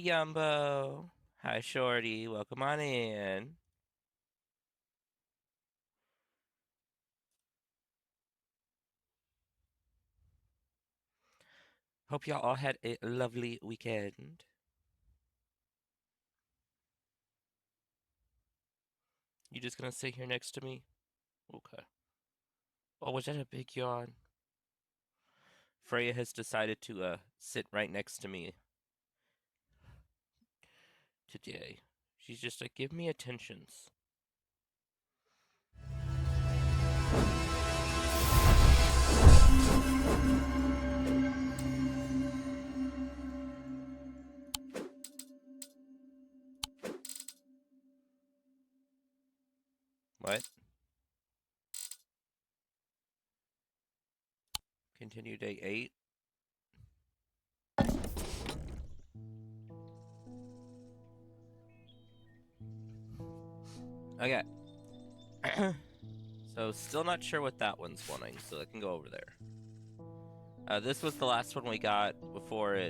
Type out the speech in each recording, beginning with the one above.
Yumbo. Hi, Shorty. Welcome on in. Hope y'all all had a lovely weekend. You just gonna sit here next to me? Okay. Oh, was that a big yawn? Freya has decided to sit right next to me today. She's just like, give me attentions. What? Continue day 8? Okay. So, still not sure what that one's wanting, so I can go over there. This was the last one we got before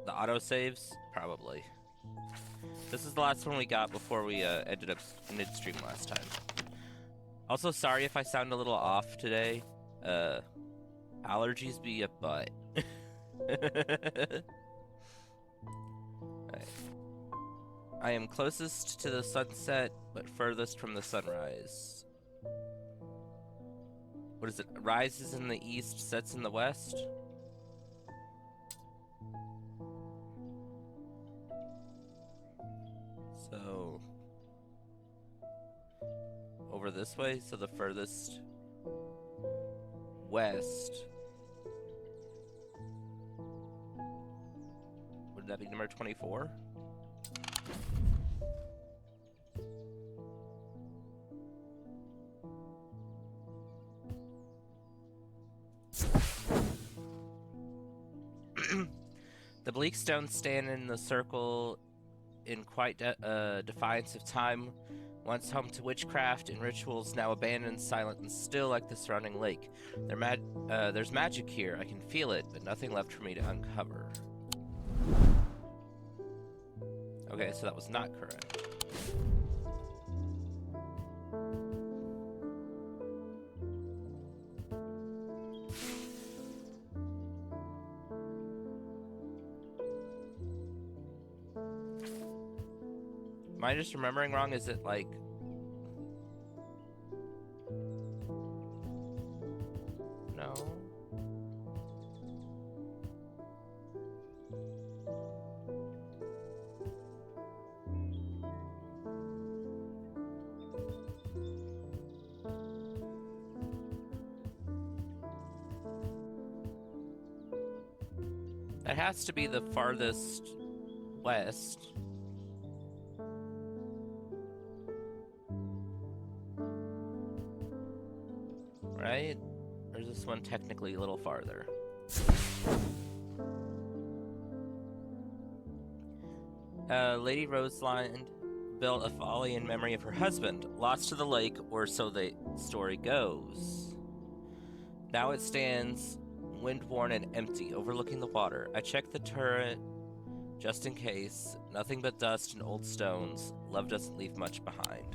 the autosaves? Probably. This is the last one we got before we ended up midstream last time. Also, sorry if I sound a little off today. Uh, Allergies be a butt. Right. I am closest to the sunset, but furthest from the sunrise. What is it? Rises in the east, sets in the west? So, over this way, so the furthest west. Would that be number 24? The bleak stones stand in the circle in quite defiance of time, once home to witchcraft and rituals, now abandoned, silent, and still like the surrounding lake. There's magic here, I can feel it, but nothing left for me to uncover. Okay, so that was not correct. Am I just remembering wrong? Is it like... No? That has to be the farthest west. Right? Or is this one technically a little farther? Lady Roseline built a folly in memory of her husband, lost to the lake, or so the story goes. Now it stands wind-worn and empty, overlooking the water. I checked the turret just in case. Nothing but dust and old stones. Love doesn't leave much behind.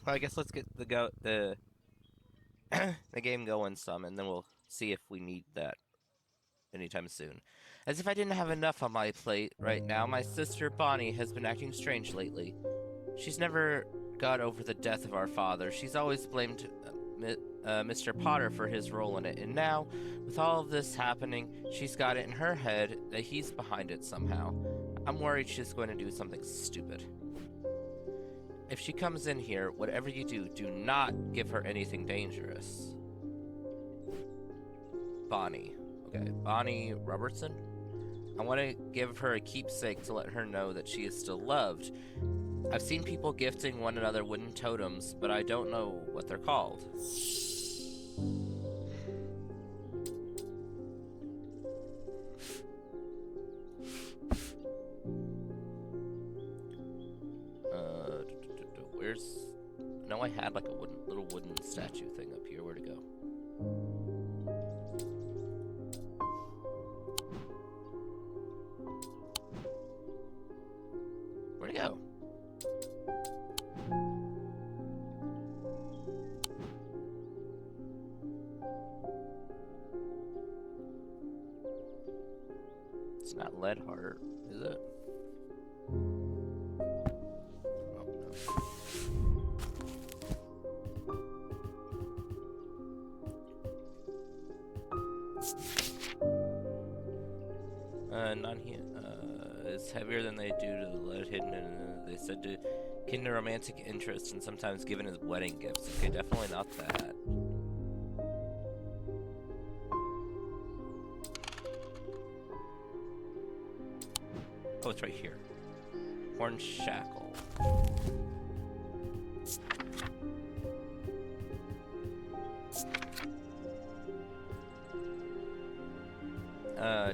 Well, I guess let's get the the game going some, and then we'll see if we need that anytime soon. As if I didn't have enough on my plate right now, my sister Bonnie has been acting strange lately. She's never got over the death of our father. She's always blamed Mr. Potter for his role in it, and now, with all of this happening, she's got it in her head that he's behind it somehow. I'm worried she's going to do something stupid. If she comes in here, whatever you do, do not give her anything dangerous. Bonnie. Okay, Bonnie Robertson? I want to give her a keepsake to let her know that she is still loved. I've seen people gifting one another wooden totems, but I don't know what they're called. Where's... No, I had like a little wooden statue thing up here. Where'd it go? Where'd it go? It's not lead heart, is it? Oh, no. Not here. It's heavier than they do to the lead hidden in they said to kindle romantic interest and sometimes given as wedding gifts. Okay, definitely not that. Oh, it's right here. Horn shackle.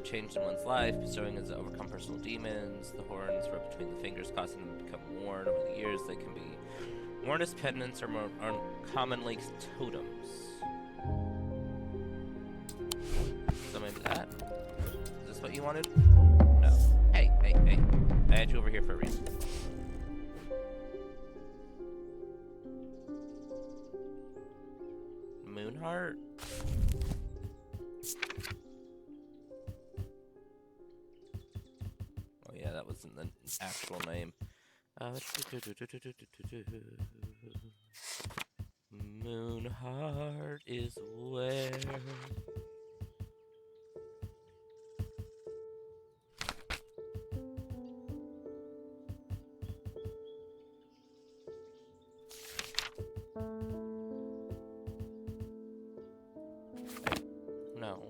Changed in one's life, bestowing as to overcome personal demons. The horns rub between the fingers, causing them to become worn. Over the years, they can be worn as pendants or more commonly totems. So maybe that? Is this what you wanted? No. Hey, hey, hey. I had you over here for a reason. Moonheart? Oh yeah, that wasn't the actual name. Moonheart is where... No.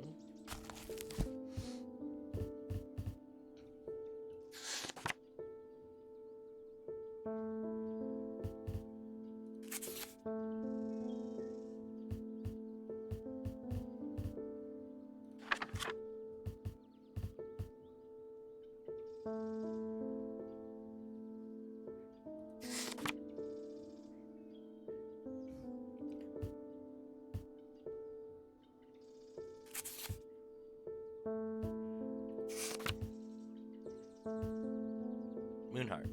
Moonheart.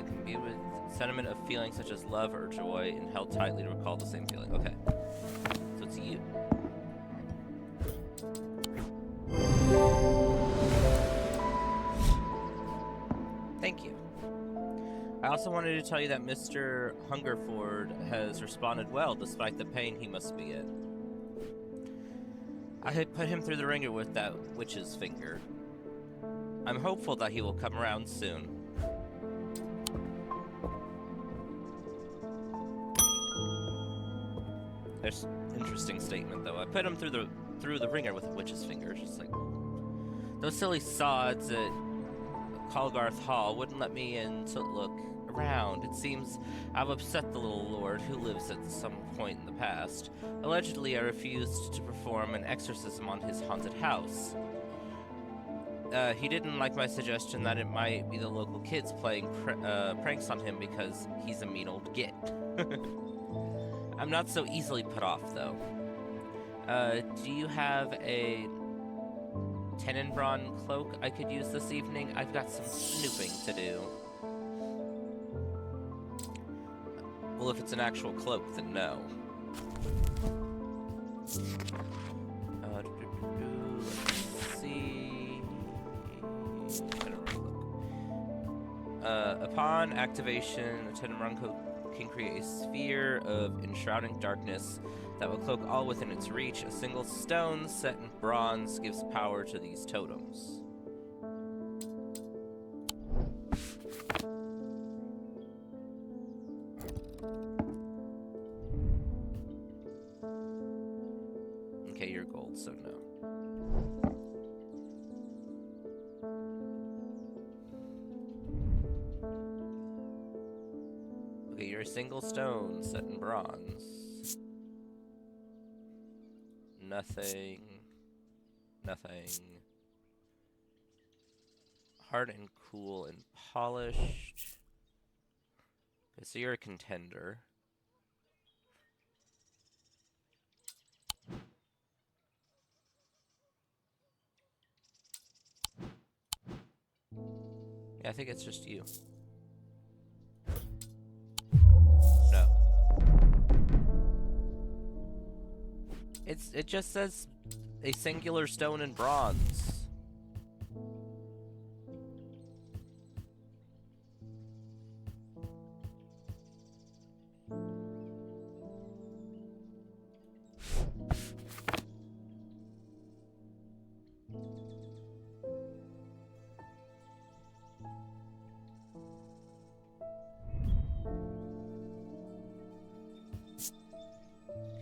Can be with sentiment of feelings such as love or joy and held tightly to recall the same feeling. Okay. So it's you. Thank you. I also wanted to tell you that Mr. Hungerford has responded well despite the pain he must be in. I had put him through the ringer with that witch's finger. I'm hopeful that he will come around soon. There's an interesting statement though. I put him through the ringer with a witch's finger. Just like those silly sods at Colgarth Hall wouldn't let me in to look around. It seems I've upset the little lord who lives at some point in the past. Allegedly, I refused to perform an exorcism on his haunted house. He didn't like my suggestion that it might be the local kids playing pranks on him because he's a mean old git. I'm not so easily put off, though. Do you have a Tenenbaum cloak I could use this evening? I've got some snooping to do. Well, if it's an actual cloak, then no. Let's see. I don't really look. Upon activation, a Tenenbaum cloak can create a sphere of enshrouding darkness that will cloak all within its reach. A single stone set in bronze gives power to these totems. Okay, you're gold, so no. Okay, you're a single stone set in bronze. Nothing. Nothing. Hard and cool and polished. Okay, so you're a contender. Yeah, I think it's just you. No. It just says a singular stone in bronze.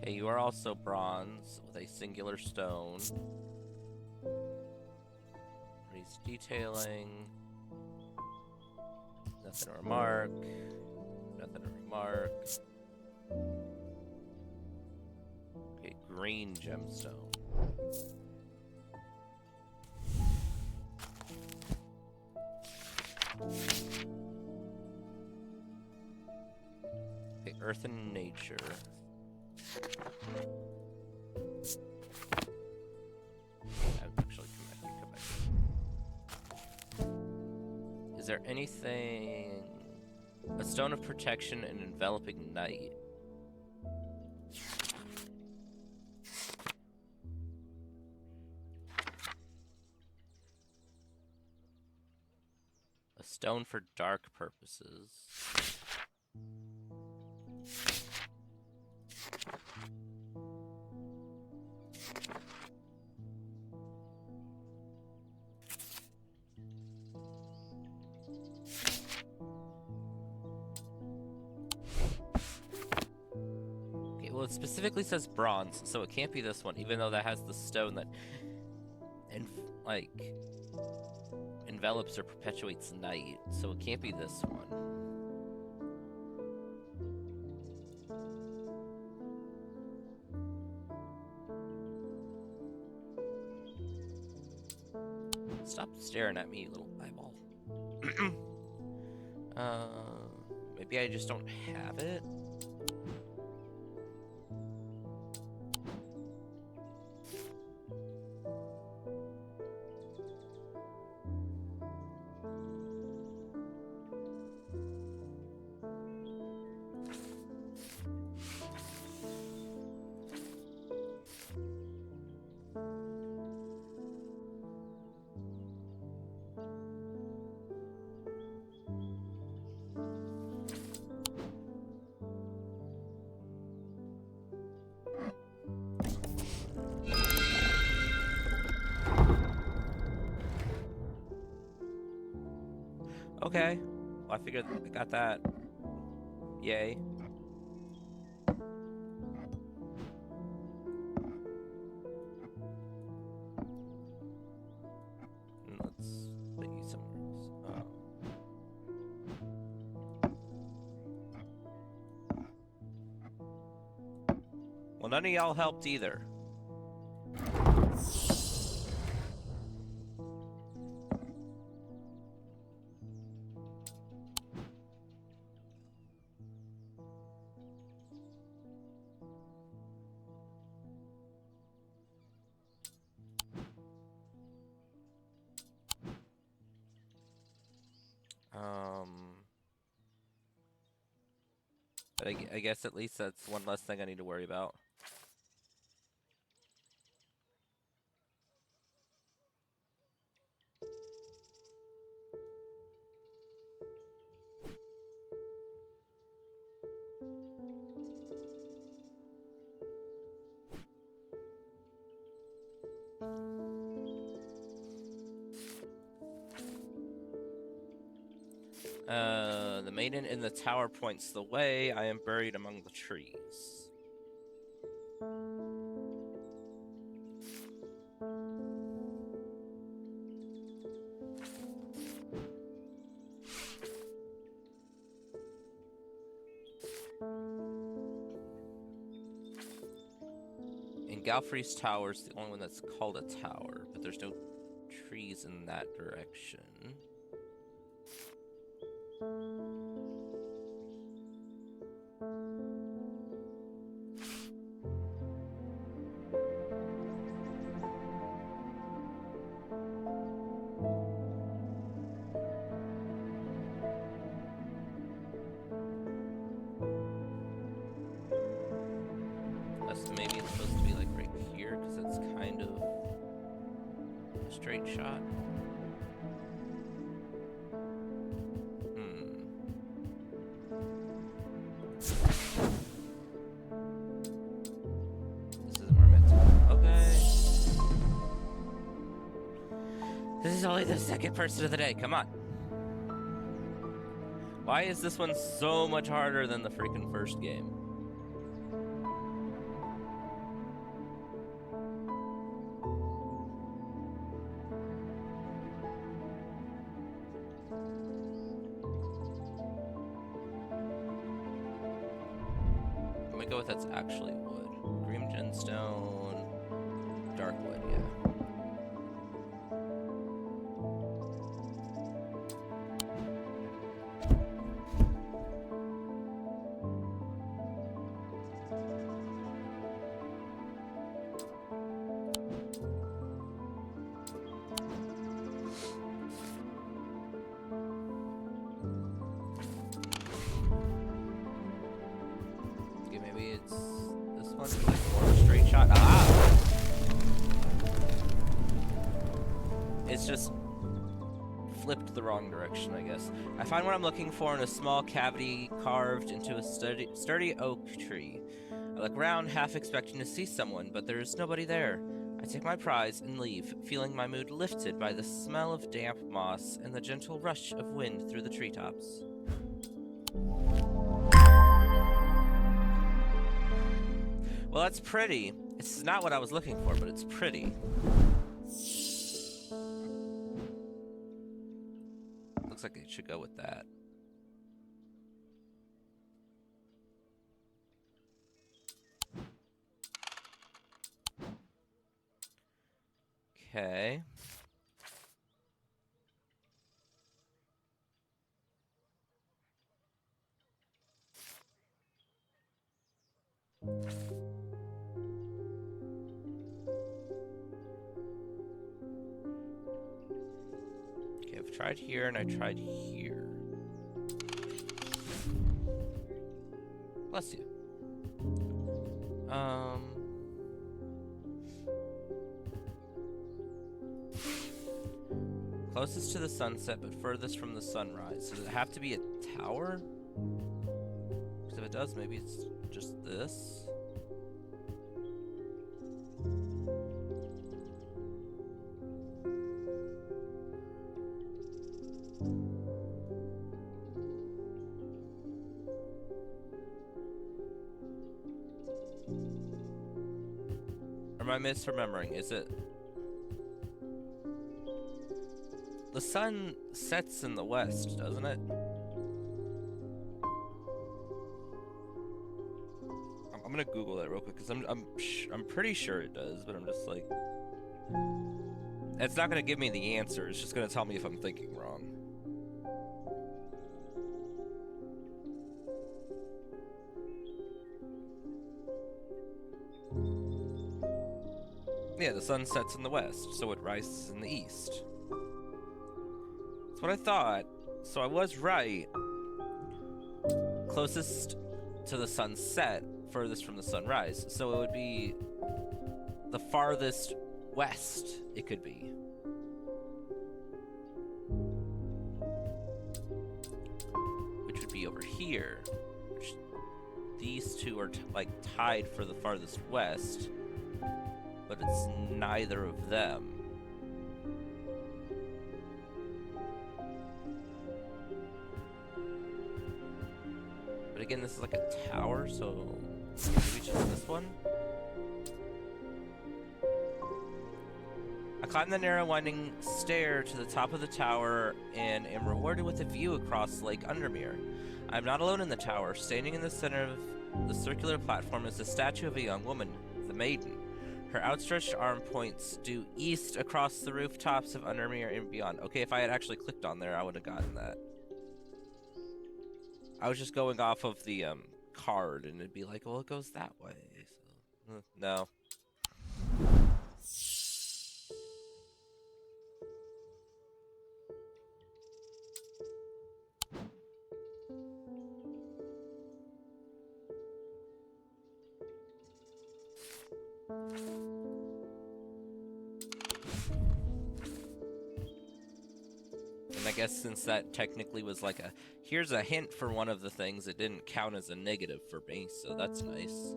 Okay, you are also bronze with a singular stone. Raise detailing. Nothing to remark. Nothing to remark. Okay, green gemstone. Okay, earth and nature. Actually, come back. Is there anything... A stone of protection and enveloping night. A stone for dark purposes. Okay, well, it specifically says bronze, so it can't be this one, even though that has the stone that, like, envelops or perpetuates night, so it can't be this one. Stop staring at me, you little eyeball. Maybe I just don't have it? Okay. Well, I figured I got that. Yay. Let's put you somewhere else. Well, none of y'all helped either. But I guess at least that's one less thing I need to worry about. The maiden in the tower points the way. I am buried among the trees. Galfrey's Tower is the only one that's called a tower, but there's no trees in that direction. Maybe it's supposed to be like right here because it's kind of a straight shot. This isn't where I'm meant to go. Okay. This is only the second person of the day. Come on. Why is this one so much harder than the freaking first game? Go with that's actually wood. Green gemstone, dark wood, yeah. It's just flipped the wrong direction, I guess. I find what I'm looking for in a small cavity carved into a sturdy oak tree. I look around, half expecting to see someone, but there is nobody there. I take my prize and leave, feeling my mood lifted by the smell of damp moss and the gentle rush of wind through the treetops. Well, that's pretty. It's not what I was looking for, but it's pretty. Looks like it should go with that. Okay. Okay, I've tried here and I tried here. Bless you. Closest to the sunset, but furthest from the sunrise. So does it have to be a tower? Because if it does, maybe it's just this. Or am I misremembering? Is it... The sun sets in the west, doesn't it? I'm gonna Google that real quick because I'm pretty sure it does, but I'm just like, it's not gonna give me the answer. It's just gonna tell me if I'm thinking wrong. Yeah, the sun sets in the west, so it rises in the east. That's what I thought. So I was right. Closest to the sunset, furthest from the sunrise. So it would be the farthest west it could be. Which would be over here. Which these two are like tied for the farthest west. But it's neither of them. But again, this is like a tower, so maybe just this one? I climb the narrow winding stair to the top of the tower and am rewarded with a view across Lake Undermere. I am not alone in the tower. Standing in the center of the circular platform is the statue of a young woman, the maiden. Her outstretched arm points due east across the rooftops of Undermere and beyond. Okay, if I had actually clicked on there, I would have gotten that. I was just going off of the card, and it'd be like, well, it goes that way. So, no. And I guess since that technically was like here's a hint for one of the things, it didn't count as a negative for me, so that's nice.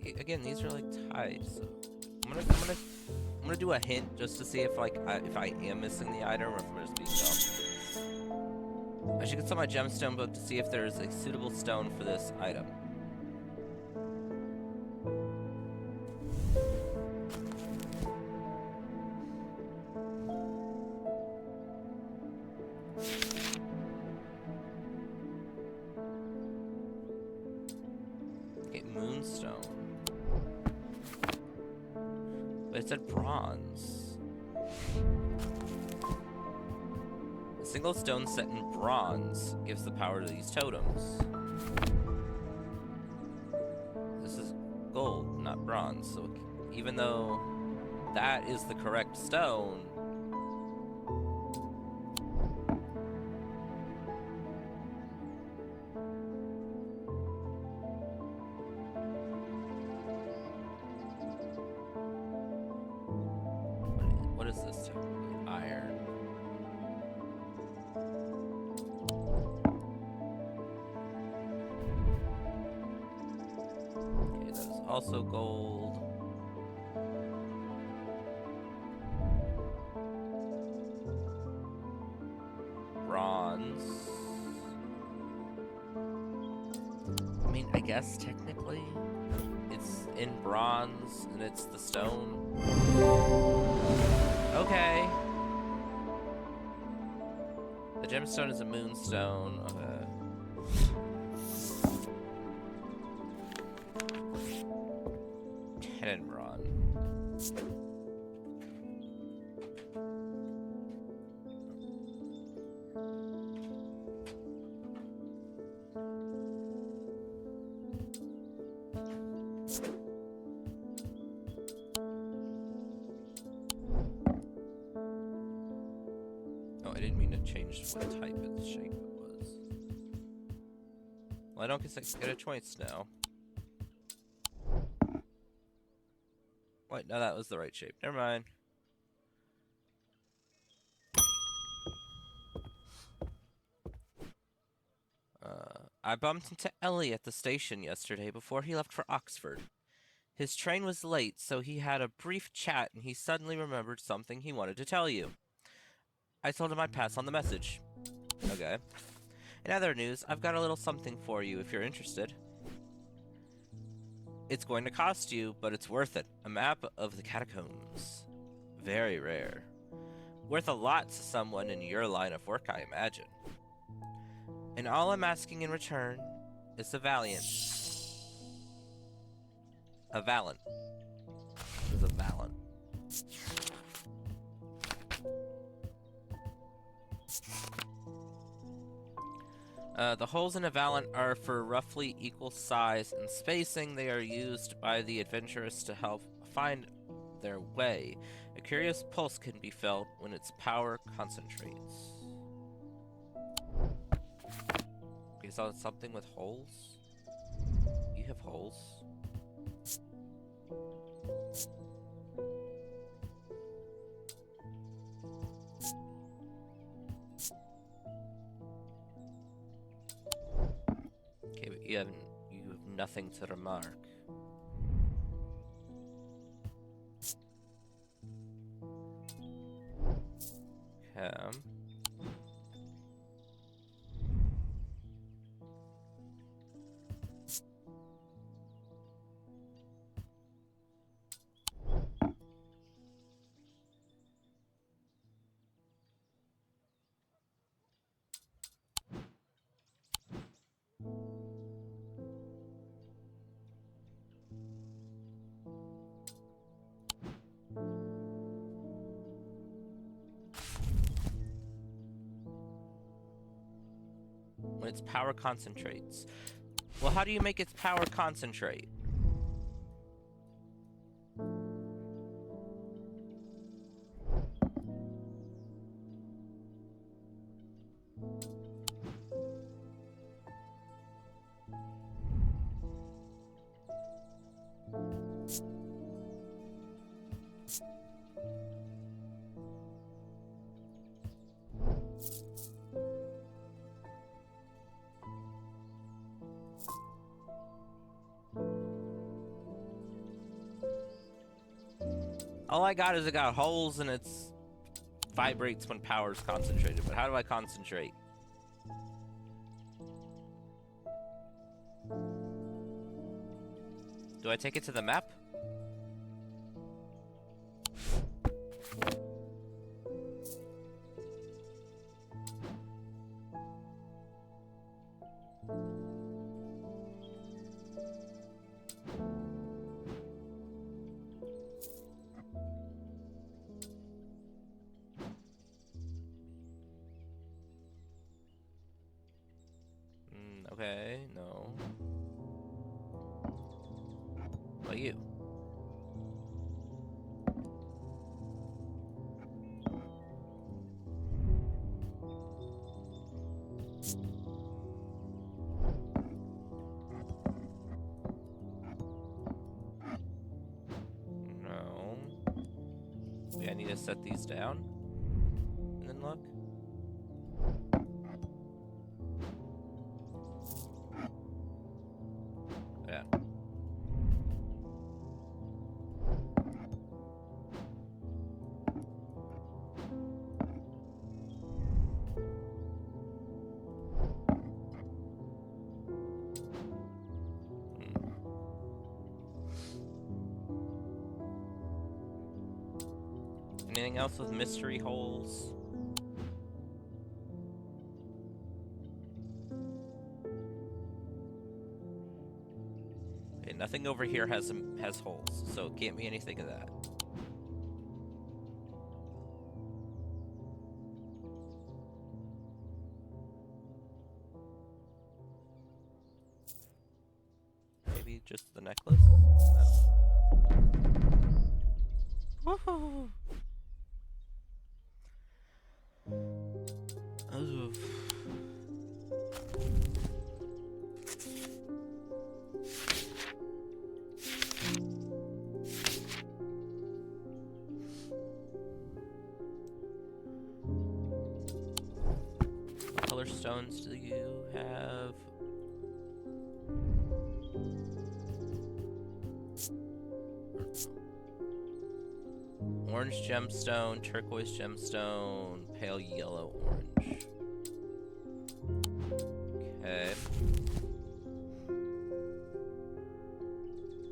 Okay, again, these are like tied, so I'm gonna do a hint just to see if if I am missing the item or if I'm just being dumb. I should consult my gemstone book to see if there is a suitable stone for this item. Okay, moonstone. But it said bronze. A single stone set in bronze gives the power to these totems. This is gold, not bronze, so even though that is the correct stone, what is this technically? Iron. Okay, that is also gold. Bronze. I mean, I guess technically it's in bronze and it's the stone. Okay. The gemstone is a moonstone. Okay. Tenenron. Oh, I didn't mean to change what type of shape it was. Well, I don't guess I get a choice now. Wait, no, that was the right shape. Never mind. I bumped into Ellie at the station yesterday before he left for Oxford. His train was late, so he had a brief chat and he suddenly remembered something he wanted to tell you. I told him I'd pass on the message. Okay. In other news, I've got a little something for you if you're interested. It's going to cost you, but it's worth it. A map of the catacombs. Very rare. Worth a lot to someone in your line of work, I imagine. And all I'm asking in return is a valiant. A Valant. There's a Valant. The holes in a Valant are for roughly equal size and spacing. They are used by the adventurous to help find their way. A curious pulse can be felt when its power concentrates. Okay, so it's something with holes? You have holes? Okay, but you have nothing to remark. Okay. its power concentrates. Well, how do you make its power concentrate? All I got is it got holes and it's vibrates when power's concentrated. But how do I concentrate? Do I take it to the map? Okay, no. What about you? No. Maybe I need to set these down and then look. Yeah. Anything else with mystery holes? Okay, nothing over here has holes, so it can't be anything of that. Maybe just the necklace? No. Woohoo! What color stones do you have? Orange gemstone, turquoise gemstone, pale yellow orange. Okay.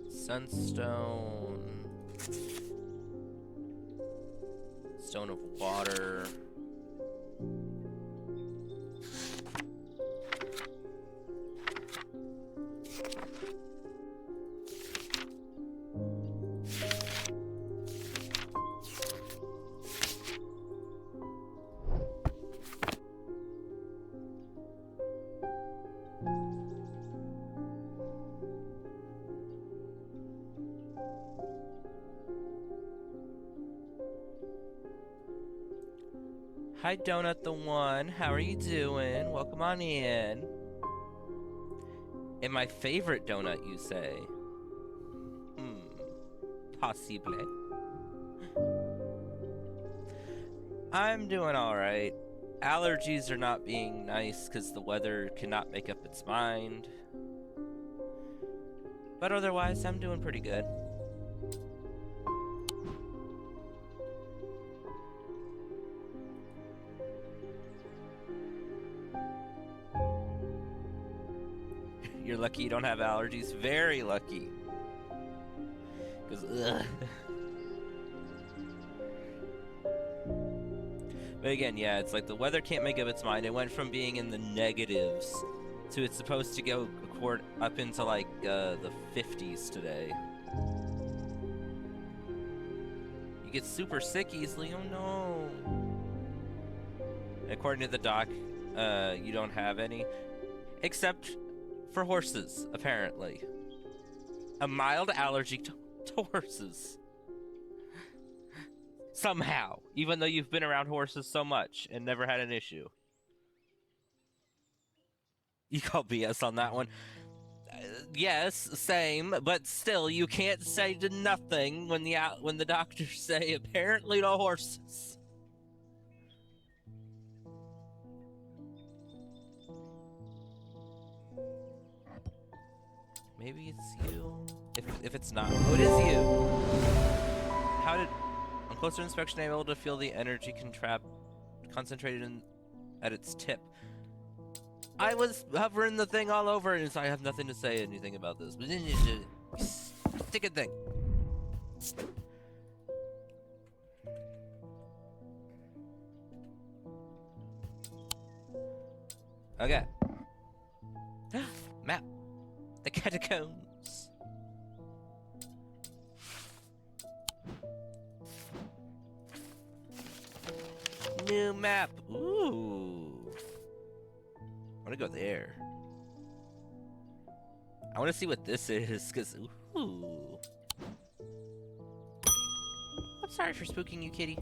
Sunstone. Stone of water. Hi, Donut the One. How are you doing? Welcome on in. And my favorite donut, you say? Possible. I'm doing alright. Allergies are not being nice because the weather cannot make up its mind. But otherwise, I'm doing pretty good. You're lucky you don't have allergies. Very lucky. Because, ugh. But again, yeah, it's like the weather can't make up its mind. It went from being in the negatives to it's supposed to go up into like the 50s today. You get super sick easily. Oh no. According to the doc, you don't have any. Except for horses, apparently. A mild allergy to horses. Somehow, even though you've been around horses so much and never had an issue. You call BS on that one. Yes, same, but still, you can't say to nothing when the doctors say apparently to horses. Maybe it's you. If it's not, oh, it is you. How did? On closer inspection, I'm able to feel the energy concentrated at its tip. I was hovering the thing all over, and so I have nothing to say anything about this. But then stick a thing. Okay. Map. The catacombs. New map. Ooh. I want to go there. I want to see what this is, because, ooh. I'm sorry for spooking you, kitty.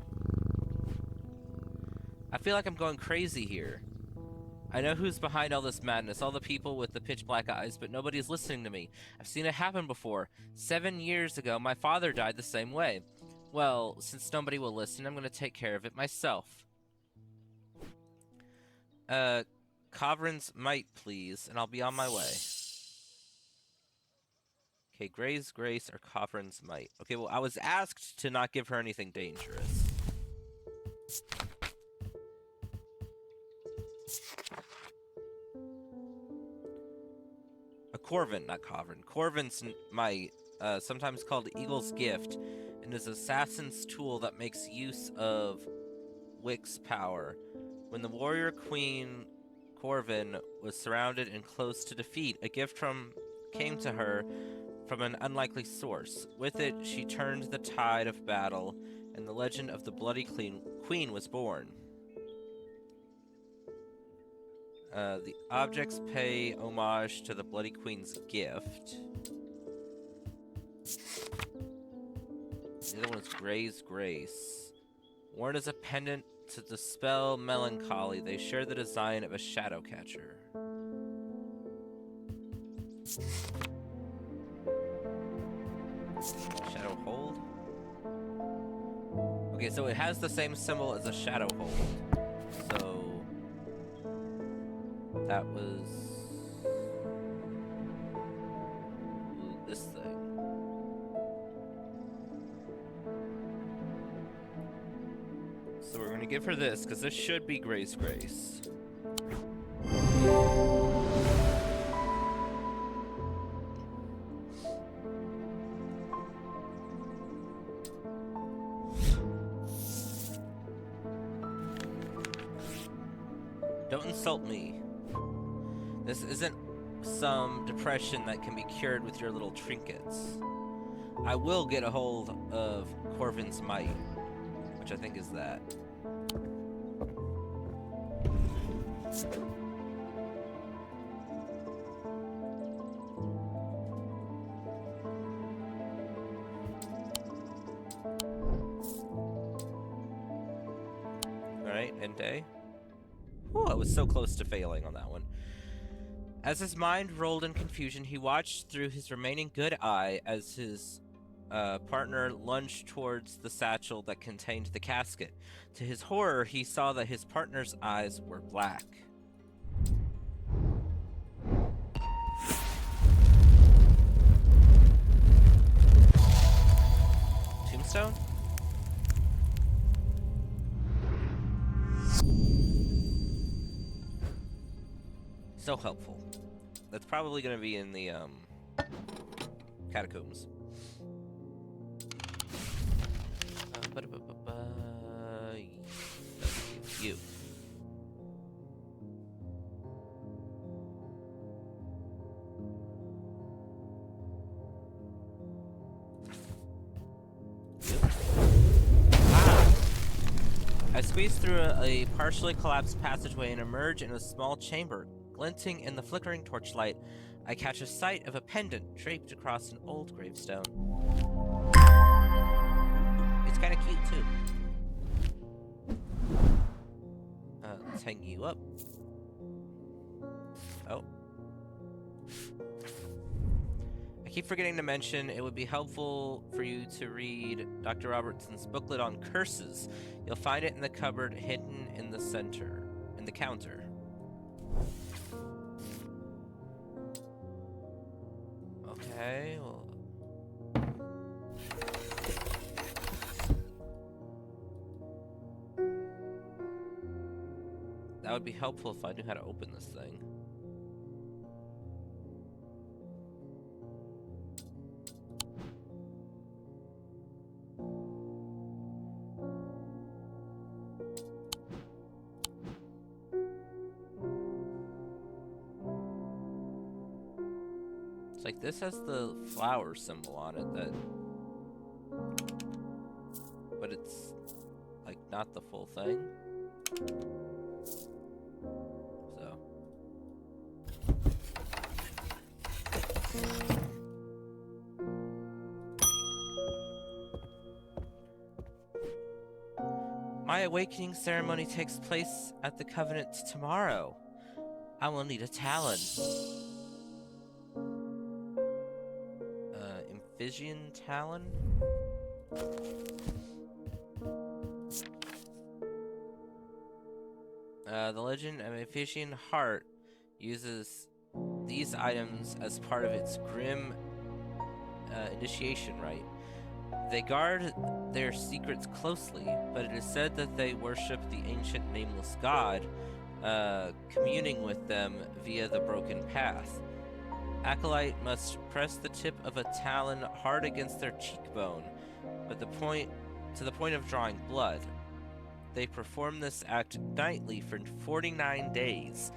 I feel like I'm going crazy here. I know who's behind all this madness, all the people with the pitch black eyes, but nobody's listening to me. I've seen it happen before. 7 years ago, my father died the same way. Well, since nobody will listen, I'm going to take care of it myself. Coverin's might, please, and I'll be on my way. Okay, Gray's grace or Coverin's might. Okay, well, I was asked to not give her anything dangerous. A Corvin, not Covrin. Corvin's might, sometimes called Eagle's Gift, and is an assassin's tool that makes use of Wick's power. When the warrior queen Corvin was surrounded and close to defeat, a gift came to her from an unlikely source. With it, she turned the tide of battle, and the legend of the Bloody Queen was born. The objects pay homage to the Bloody Queen's gift. The other one is Gray's Grace. Worn as a pendant to dispel melancholy, they share the design of a shadow catcher. Shadow hold? Okay, so it has the same symbol as a shadow hold. So that was this thing. So we're gonna give her this, because this should be Gray's Grace. Don't insult me. This isn't some depression that can be cured with your little trinkets. I will get a hold of Corvin's might, which I think is that. Alright, end day. Ooh, I was so close to failing on that one. As his mind rolled in confusion, he watched through his remaining good eye as his partner lunged towards the satchel that contained the casket. To his horror, he saw that his partner's eyes were black. Tombstone? So helpful. That's probably going to be in the catacombs. You. I squeeze through a partially collapsed passageway and emerge in a small chamber. Glinting in the flickering torchlight, I catch a sight of a pendant draped across an old gravestone. It's kind of cute, too. Let's hang you up. Oh. I keep forgetting to mention it would be helpful for you to read Dr. Robertson's booklet on curses. You'll find it in the cupboard hidden in the center, in the counter. Okay, well... That would be helpful if I knew how to open this thing. It's like this has the flower symbol on it but it's like not the full thing. So my awakening ceremony takes place at the Covenant tomorrow. I will need a talon. Amphibian talon? The legend of Amphibian Heart uses these items as part of its grim initiation rite. They guard their secrets closely, but it is said that they worship the ancient nameless god, communing with them via the broken path. Acolyte must press the tip of a talon hard against their cheekbone, but to the point of drawing blood. They perform this act nightly for 49 days,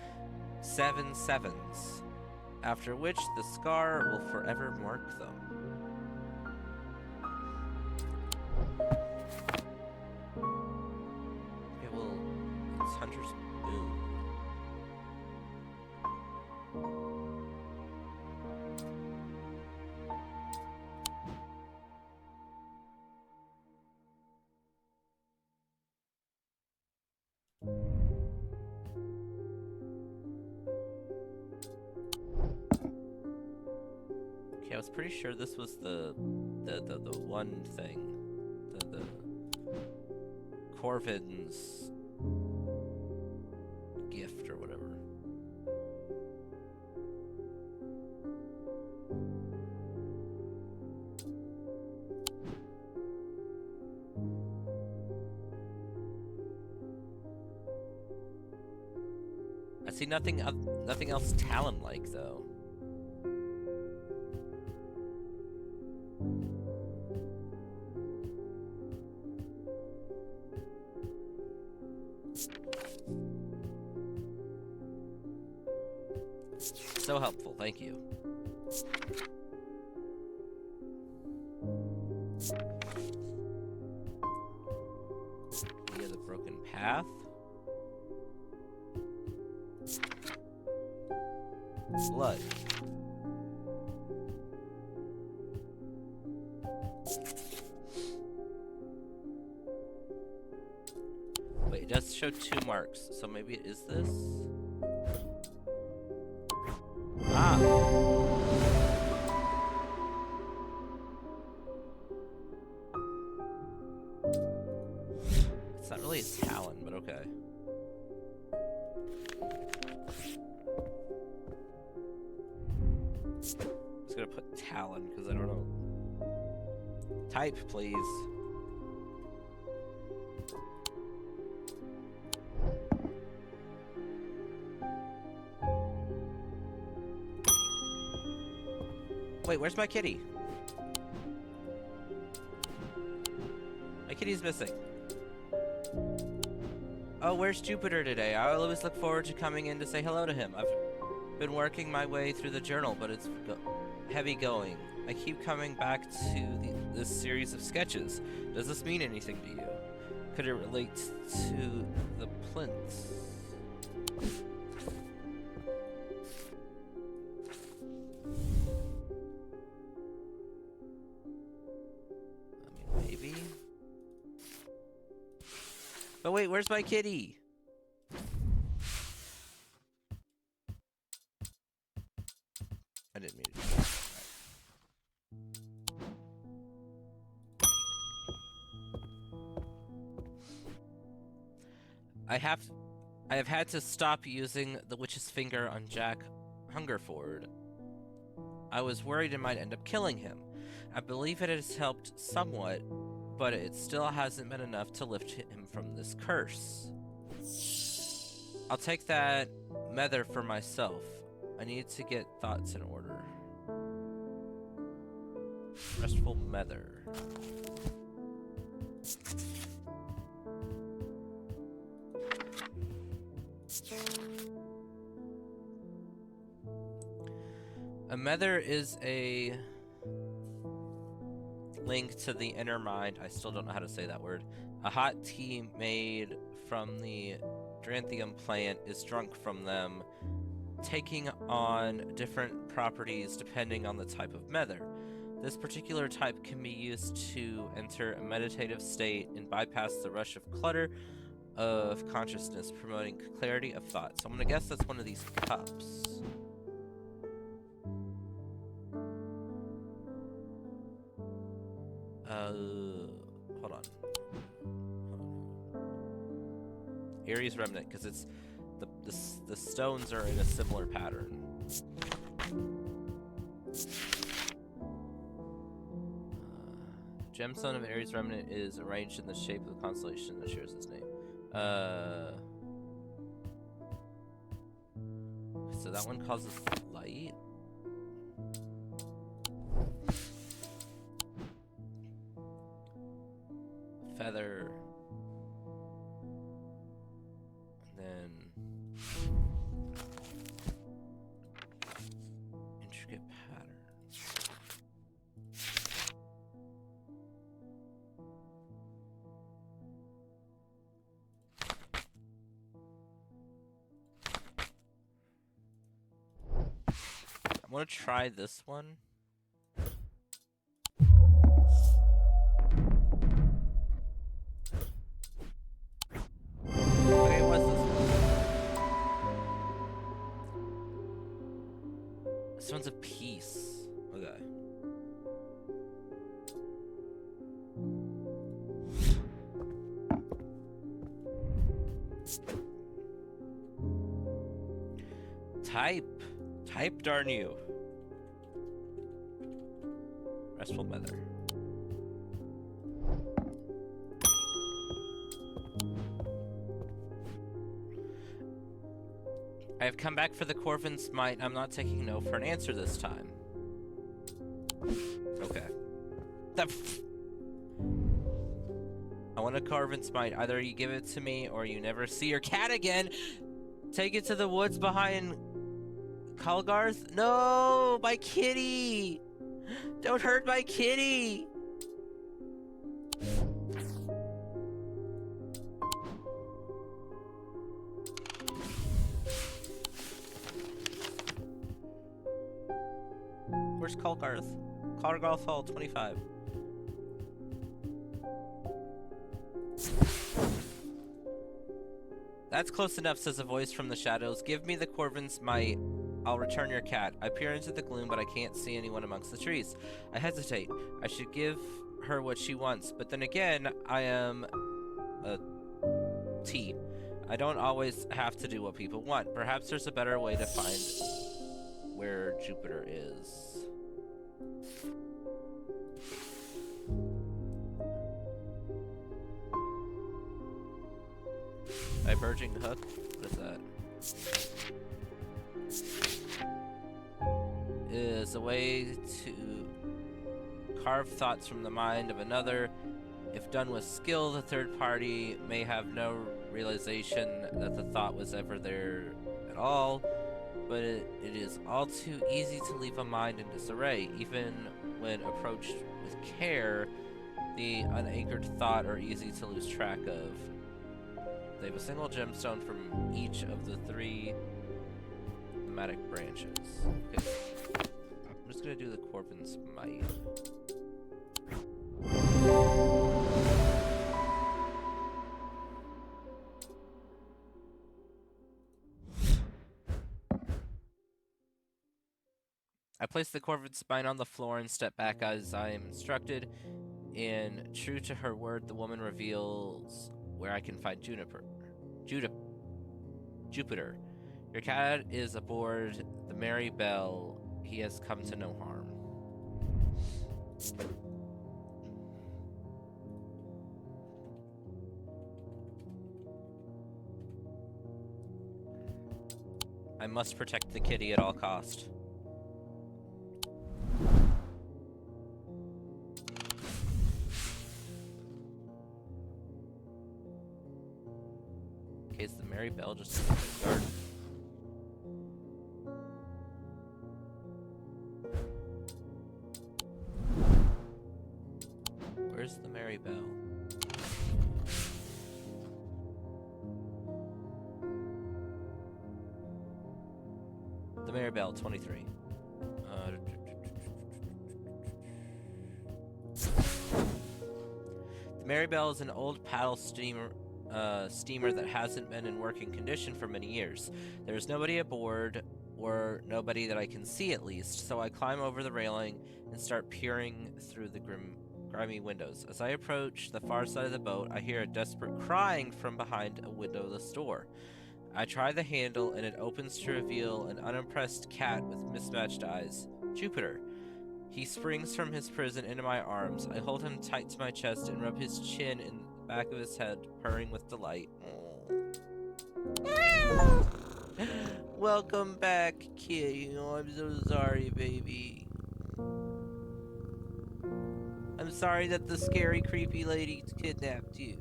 7 sevens, after which the scar will forever mark them. Okay, well, it's Hunter's Boon. Okay, I was pretty sure this was the one thing, the Corvin's gift or whatever. I see nothing else talon-like though. So helpful, thank you. Via the broken path. Blood. Wait, it does show 2 marks, so maybe it is this? Ah. It's not really a talon, but okay. I'm just gonna put talon, because I don't know. Type, please. Wait, where's my kitty? My kitty's missing. Oh, where's Jupiter today? I always look forward to coming in to say hello to him. I've been working my way through the journal, but it's heavy going. I keep coming back to this series of sketches. Does this mean anything to you? Could it relate to the plinths? But wait, where's my kitty? I didn't mean to do that. Right. I have had to stop using the witch's finger on Jack Hungerford. I was worried it might end up killing him. I believe it has helped somewhat, but it still hasn't been enough to lift him from this curse. I'll take that mether for myself. I need to get thoughts in order. Restful mether. A mether is a link to the inner mind. I still don't know how to say that word. A hot tea made from the Dranthium plant is drunk from them, taking on different properties depending on the type of mether. This particular type can be used to enter a meditative state and bypass the rush of clutter of consciousness, promoting clarity of thought. So I'm gonna guess that's one of these cups. Hold on. Ares Remnant, because it's the stones are in a similar pattern. Gemstone of Ares Remnant is arranged in the shape of the constellation that shares its name. So that one causes light. Feather. And then intricate pattern. I'm gonna try this one. Okay, what's this one? This one's a piece. Okay. Type, darn you. Restful Mether. I have come back for the Corvin's Might. I'm not taking no for an answer this time. Okay. I want a Corvin's Might. Either you give it to me or you never see your cat again. Take it to the woods behind Kalgarth? No, my kitty! Don't hurt my kitty! Where's Kalgarth? Kalgarth Hall 25. That's close enough, says a voice from the shadows. Give me the Corvin's Might. I'll return your cat. I peer into the gloom, but I can't see anyone amongst the trees. I hesitate. I should give her what she wants, but then again, I am a T. I don't always have to do what people want. Perhaps there's a better way to find where Jupiter is. Diverging hook? What is that? Is a way to carve thoughts from the mind of another. If done with skill, the third party may have no realization that the thought was ever there at all, but it is all too easy to leave a mind in disarray. Even when approached with care, the unanchored thought are easy to lose track of. They have a single gemstone from each of the 3 thematic branches. Okay. I'm just gonna do the Corvin's Might. I place the corvid spine on the floor and step back as I am instructed. And true to her word, the woman reveals where I can find Jupiter. Your cat is aboard the Mary Bell. He has come to no harm. I must protect the kitty at all cost. Okay, is the Mary Bell just in the garden? Where's the Mary Bell? The Mary Bell, 23. The Mary Bell is an old paddle steamer that hasn't been in working condition for many years. There's nobody aboard, or nobody that I can see at least, so I climb over the railing and start peering through the grimy windows. As I approach the far side of the boat, I hear a desperate crying from behind a windowless door. I try the handle and it opens to reveal an unimpressed cat with mismatched eyes. Jupiter. He springs from his prison into my arms. I hold him tight to my chest and rub his chin in the back of his head, purring with delight. Welcome back, kid. I'm so sorry, baby. I'm sorry that the scary, creepy lady kidnapped you.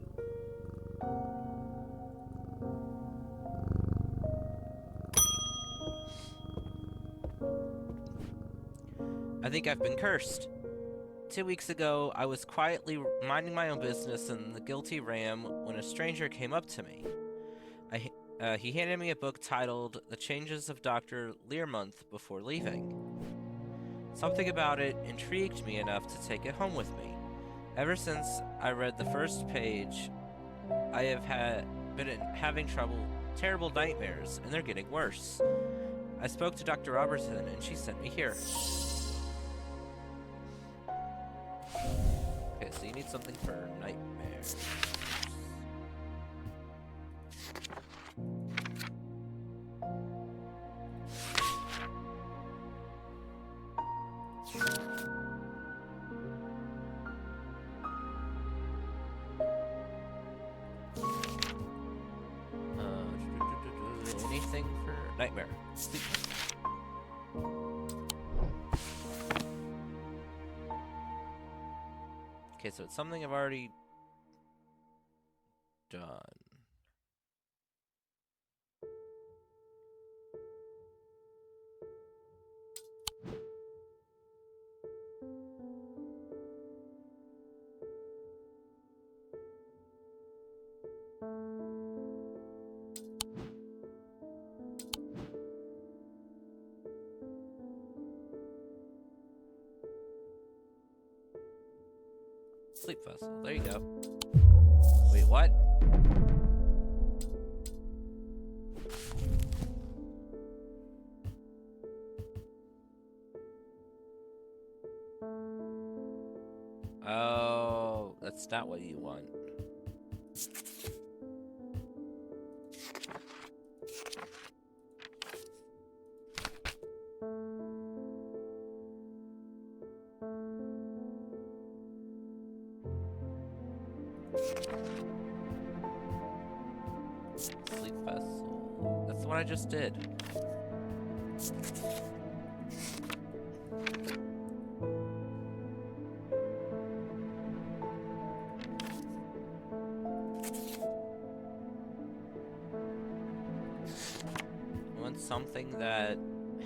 I think I've been cursed. 2 weeks ago, I was quietly minding my own business in the guilty ram when a stranger came up to me. He handed me a book titled The Changes of Dr. Learmonth before leaving. Something about it intrigued me enough to take it home with me. Ever since I read the first page, I have been having terrible nightmares, and they're getting worse. I spoke to Dr. Robertson, and she sent me here. Okay, so you need something for nightmares. Anything for nightmare? Sleep. Okay, so it's something I've already done. Sleep vessel. There you go. Wait, what? Oh, that's not what you want. Sleep vessel. That's what I just did. I want something that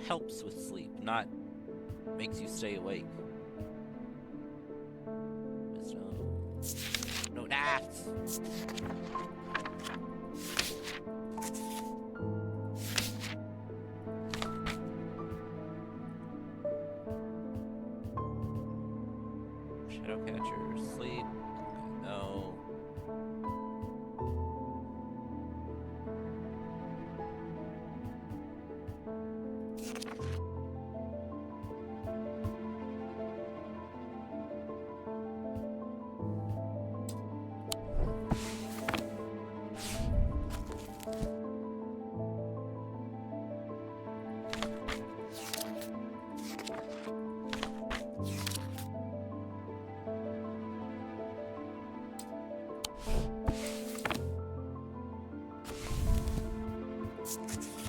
helps with sleep, not makes you stay awake. There's no naps. Shadow catcher, sleep. No.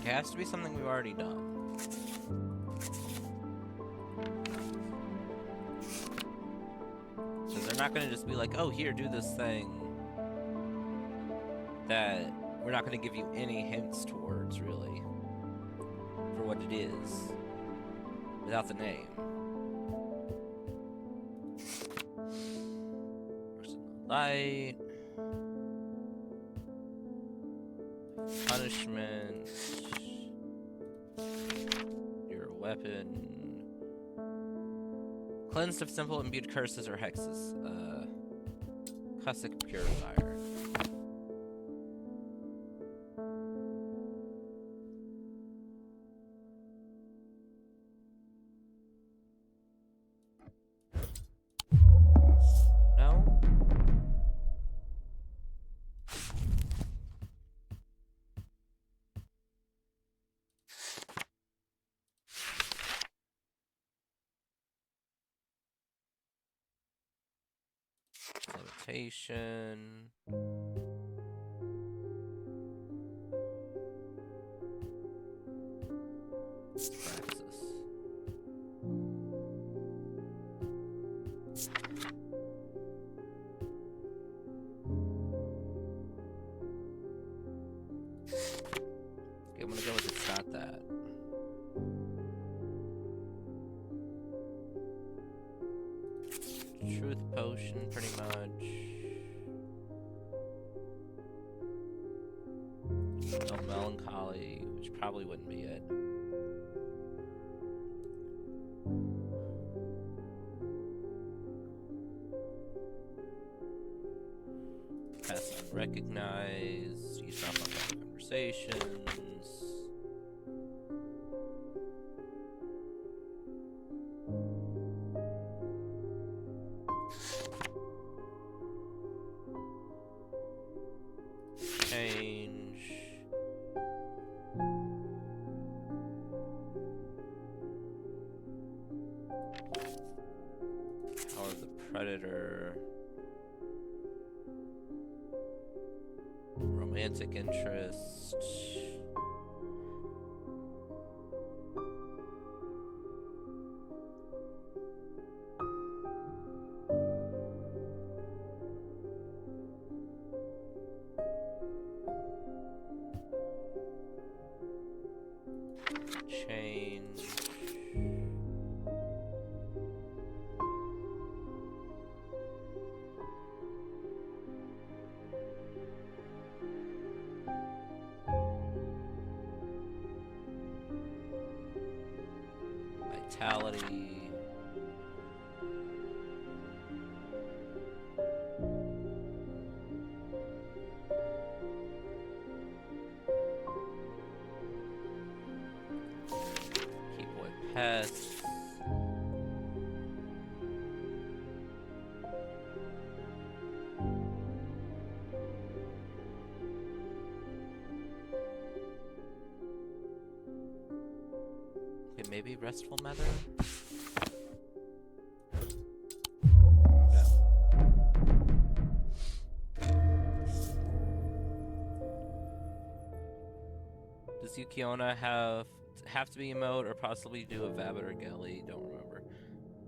It has to be something we've already done. So they're not gonna just be like, oh, here, do this thing that we're not gonna give you any hints towards, really, for what it is, without the name. Light. Punishment. Your weapon. Cleansed of simple imbued curses or hexes. Classic purifier. No? Levitation. Praxis. Okay, I'm gonna go with it's not that. Truth potion, pretty much. No melancholy, which probably wouldn't be it. Pass unrecognized. Use off on conversations. Change. Power of the Predator. Romantic interest. Change. Vitality. Keep away pests. Okay, maybe restful matter? Does Yukiona have to be emote or possibly do a Vabbit or Gelly? Don't remember.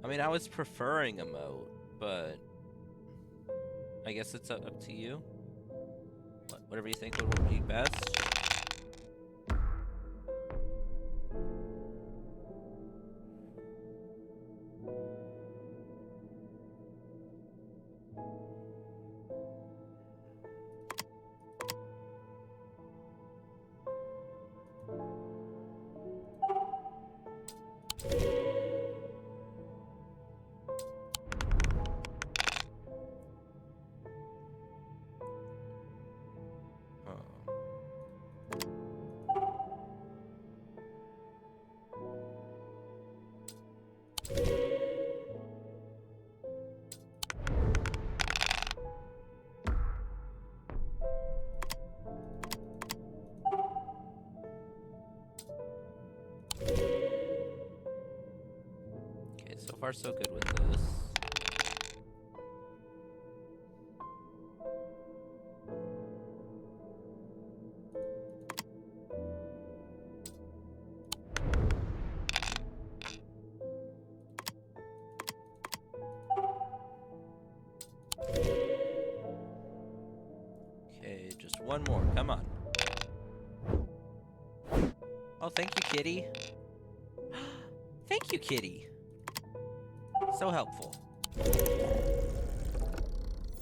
I mean, I was preferring emote, but I guess it's up to you. Whatever you think would be best. Okay, so far so good with this. one more. Come on. Oh, thank you, kitty. Thank you, kitty. So helpful.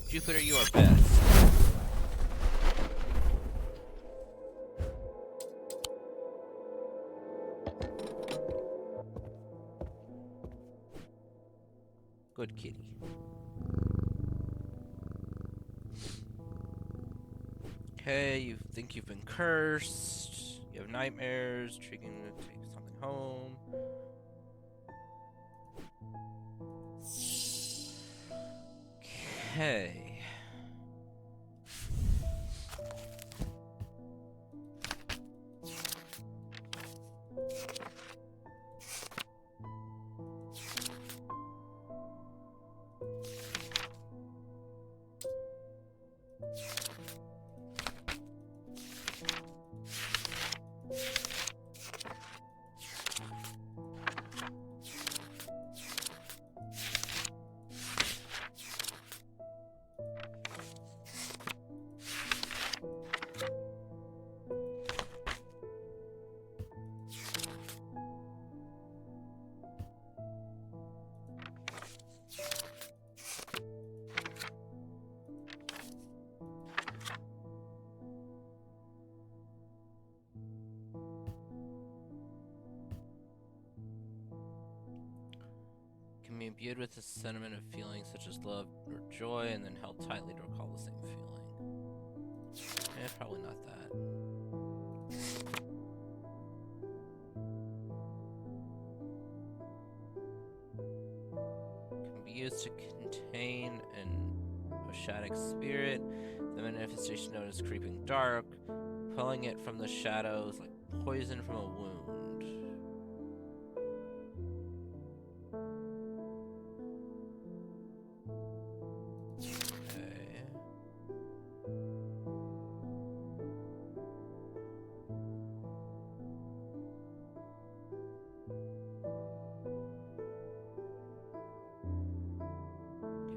Jupiter, you are best. Good kitty. Okay, you think you've been cursed. You have nightmares, triggering to take something home. Okay. Can be imbued with a sentiment of feelings such as love or joy, and then held tightly to recall the same feeling. Eh, probably not that. Can be used to contain an oceanic spirit. The manifestation known as creeping dark, pulling it from the shadows like poison from a wound.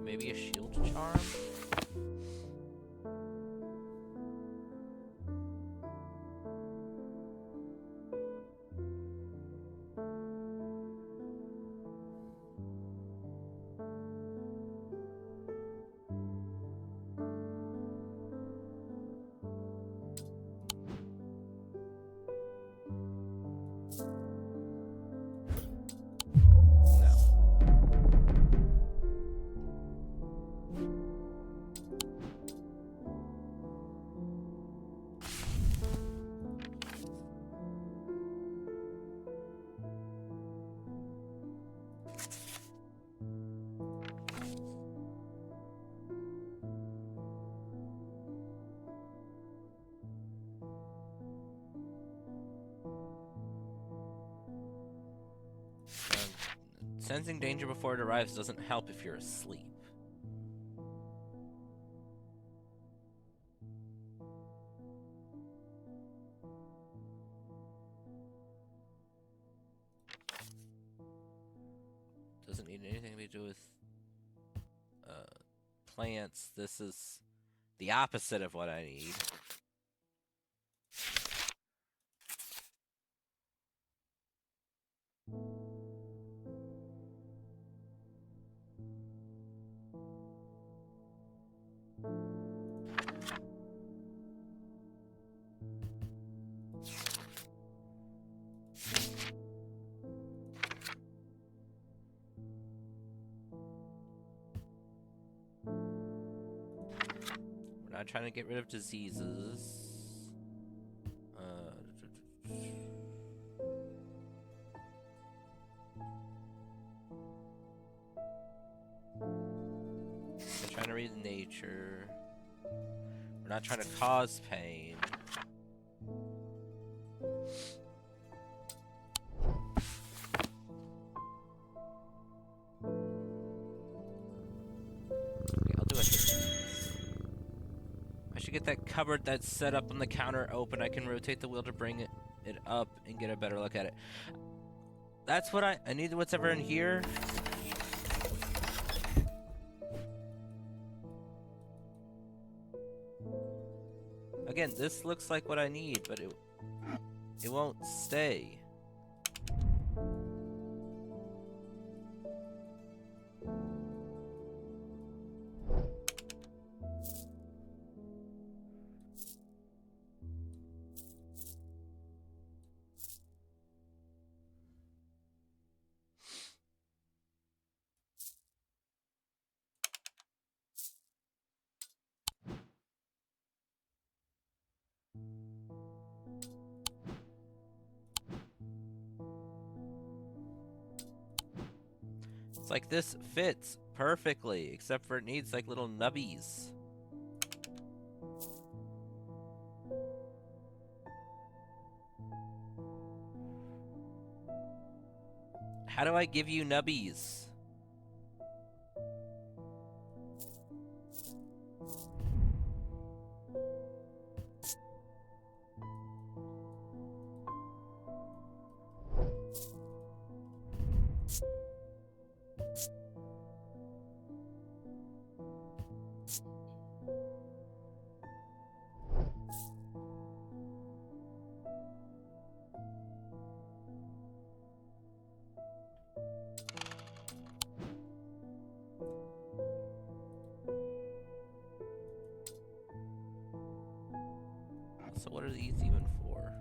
Maybe a shield charm? Sensing danger before it arrives doesn't help if you're asleep. Doesn't need anything to do with plants. This is the opposite of what I need. We're not trying to get rid of diseases. We're trying to read nature. We're not trying to cause pain. Okay, I'll do it. I should get that cupboard that's set up on the counter open. I can rotate the wheel to bring it up and get a better look at it. That's what I need. What's ever in here. again, this looks like what I need, but it won't stay. It's like this fits perfectly, except for it needs like little nubbies. How do I give you nubbies? So what are these even for?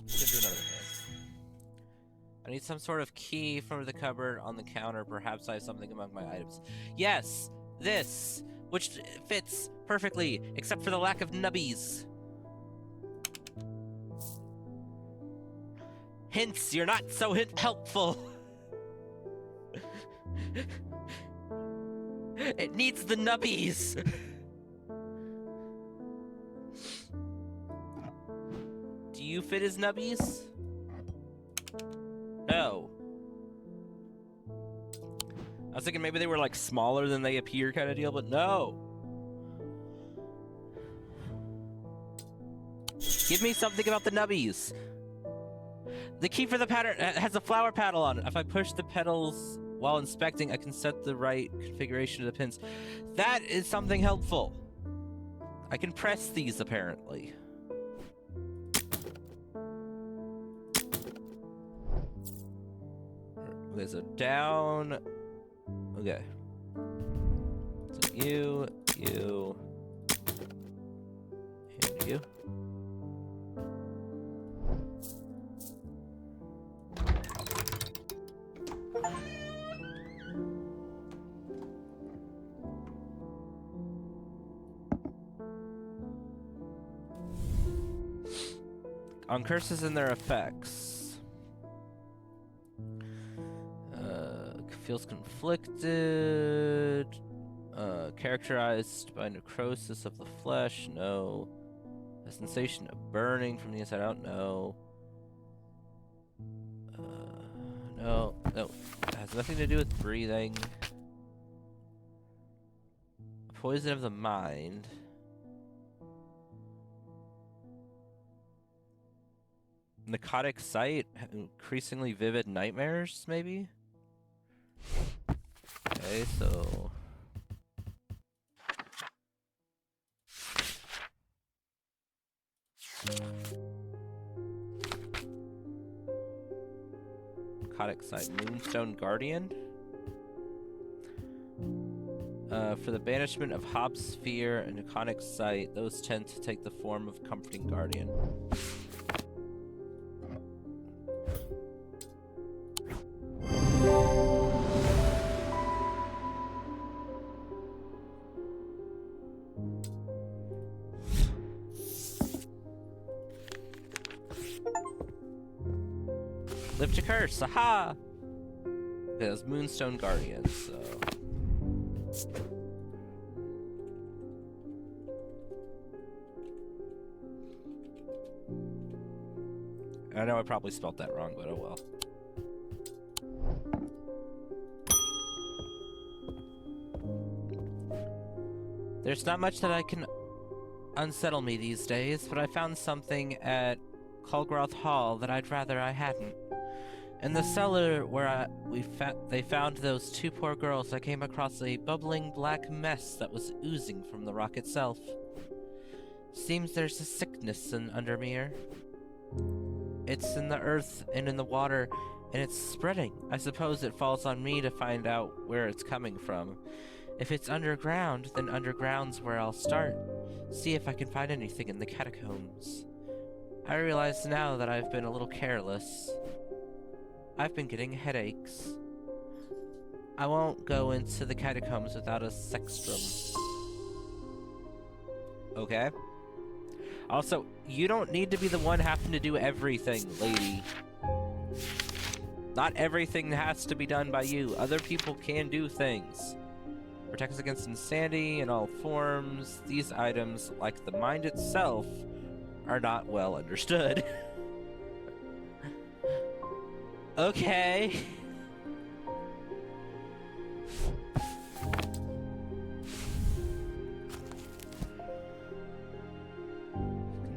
Let's do another hand. I need some sort of key from the cupboard on the counter. Perhaps I have something among my items. Yes! This! Which fits perfectly, except for the lack of nubbies. Hints, you're not so helpful. It needs the nubbies. Do you fit his nubbies? No. I was thinking maybe they were like smaller than they appear kind of deal, but no. Give me something about the nubbies. The key for the pattern has a flower paddle on it. If I push the pedals while inspecting, I can set the right configuration of the pins. That is something helpful. I can press these, apparently. Okay, so down. Okay. So you, and you. On curses and their effects. Feels conflicted. Characterized by necrosis of the flesh. No. A sensation of burning from the inside out. No. No. It has nothing to do with breathing. Poison of the mind. Narcotic sight, increasingly vivid nightmares, maybe? Okay, so... Narcotic sight, Moonstone Guardian? For the banishment of Hobbs' fear and narcotic sight, those tend to take the form of comforting guardian. Lift a curse, aha! Okay, that's Moonstone Guardian, so... I know I probably spelled that wrong, but oh well. There's not much that I can unsettle me these days, but I found something at Kulgroth Hall that I'd rather I hadn't. In the cellar where they found those two poor girls, I came across a bubbling black mess that was oozing from the rock itself. Seems there's a sickness in Undermere. It's in the earth and in the water, and it's spreading. I suppose it falls on me to find out where it's coming from. If it's underground, then underground's where I'll start. See if I can find anything in the catacombs. I realize now that I've been a little careless. I've been getting headaches. I won't go into the catacombs without a sextrum. Okay. Also, you don't need to be the one having to do everything, lady. Not everything has to be done by you. Other people can do things. Protects against insanity in all forms. These items, like the mind itself, are not well understood. Okay.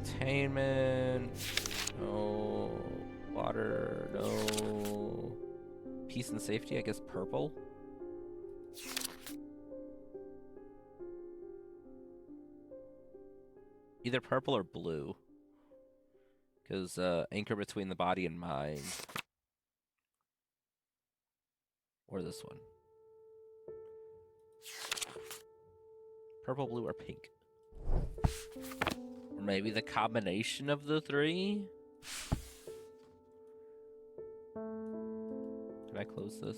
Containment. No. Water. No. Peace and safety, I guess purple. Either purple or blue. Because anchor between the body and mind. Or this one. Purple, blue, or pink. Or maybe the combination of the three? Can I close this?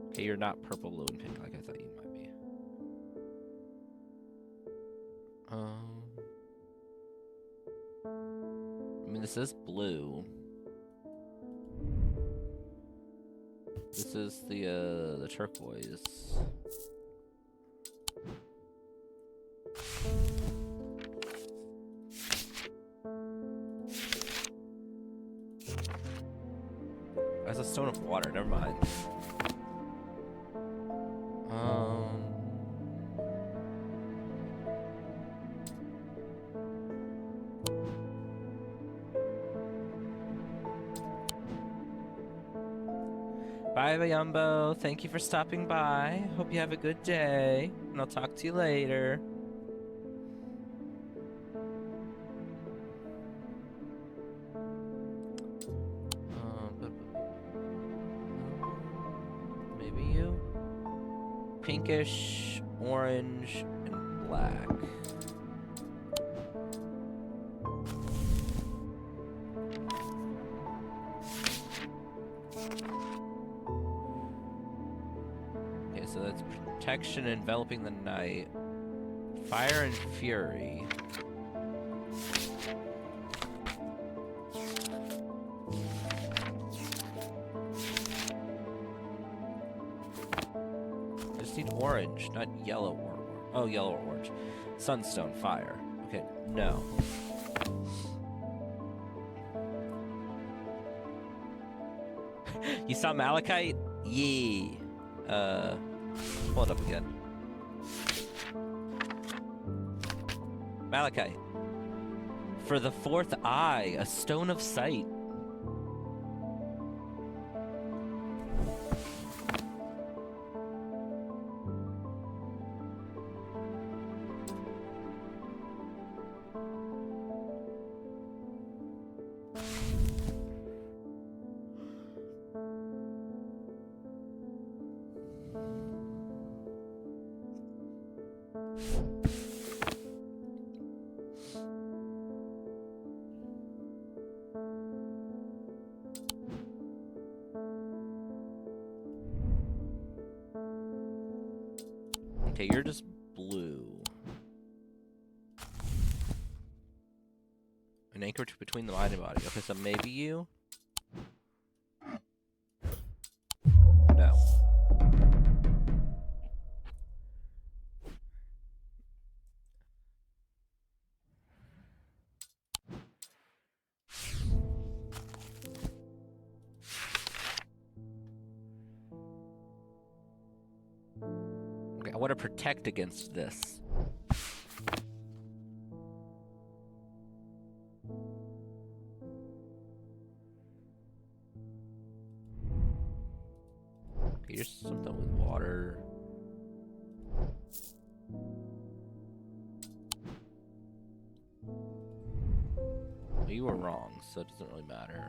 Okay, you're not purple, blue, and pink like I thought you might be. I mean, this is blue. This is the turquoise. That's a stone of water, never mind. Bye, Bayumbo. Thank you for stopping by. Hope you have a good day, and I'll talk to you later. Maybe you? Pinkish, orange, and black. So that's protection enveloping the night. Fire and fury. I just need orange, not yellow or orange. Oh, yellow or orange. Sunstone, fire. Okay, no. You saw Malachite? Yee. Hold up again. Malachite. For the fourth eye, a stone of sight. Okay, you're just blue. An anchor between the mind and body. Okay, so maybe you? No. want to protect against this. Okay, here's something with water. You were wrong, so it doesn't really matter.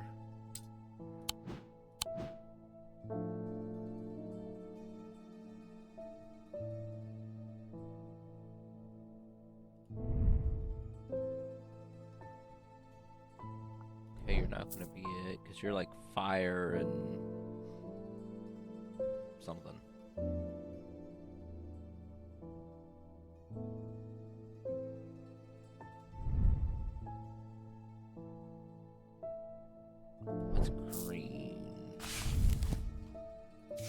Okay, you're not gonna be it, because you're like fire and something. What's green?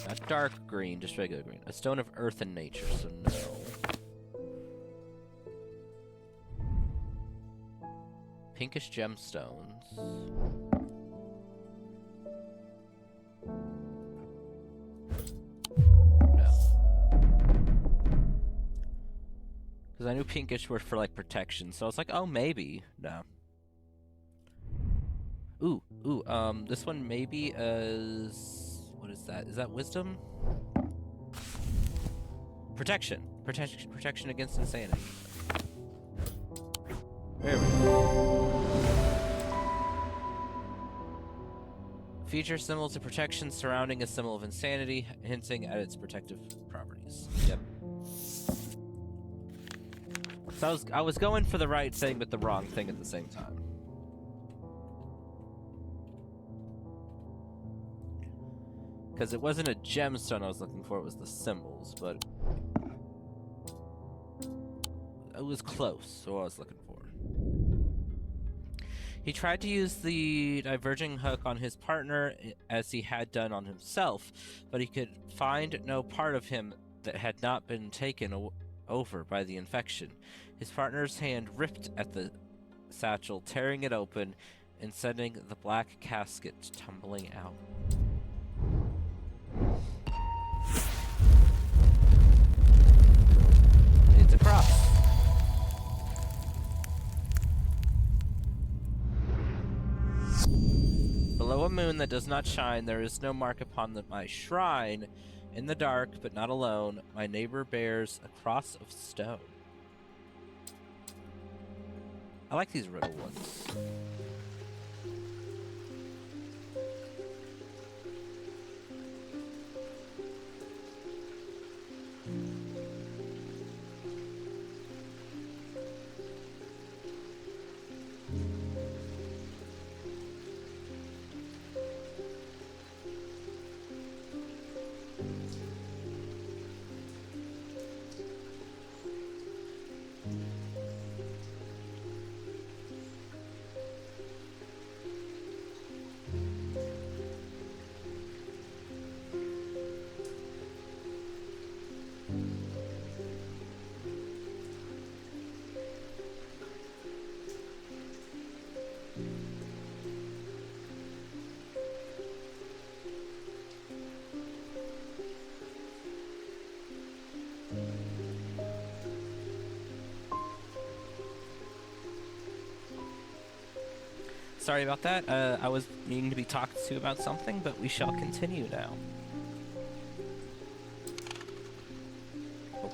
Not dark green, just regular green. A stone of earth and nature, so no. Pinkish gemstones. No. Because I knew pinkish were for like protection, so I was like, oh, maybe. No. Ooh, this one maybe is... What is that? Is that wisdom? Protection. Protection against insanity. There we go. Feature symbols of protection surrounding a symbol of insanity, hinting at its protective properties. Yep. So I was going for the right thing, but the wrong thing at the same time. Because it wasn't a gemstone I was looking for, it was the symbols, but... It was close, so I was looking for. He tried to use the diverging hook on his partner as he had done on himself, but he could find no part of him that had not been taken over by the infection. His partner's hand ripped at the satchel, tearing it open and sending the black casket tumbling out. It's a cross. Below a moon that does not shine, there is no mark upon my shrine. In the dark, but not alone, my neighbor bears a cross of stone. I like these riddle ones. Sorry about that. I was needing to be talked to about something, but we shall continue now. Oh.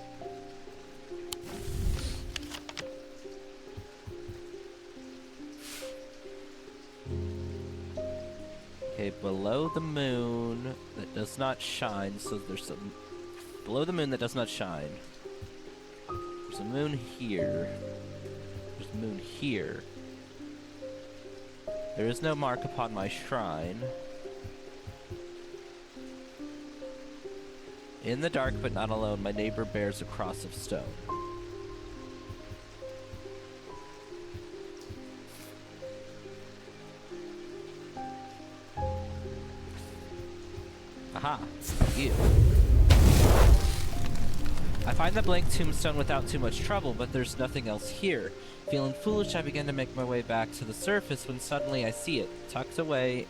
Okay, below the moon that does not shine, so there's some... Below the moon that does not shine. There's a moon here. There's a moon here. There is no mark upon my shrine. In the dark, but not alone, my neighbor bears a cross of stone. Aha! You. I find the blank tombstone without too much trouble, but there's nothing else here. Feeling foolish, I begin to make my way back to the surface when suddenly I see it, tucked away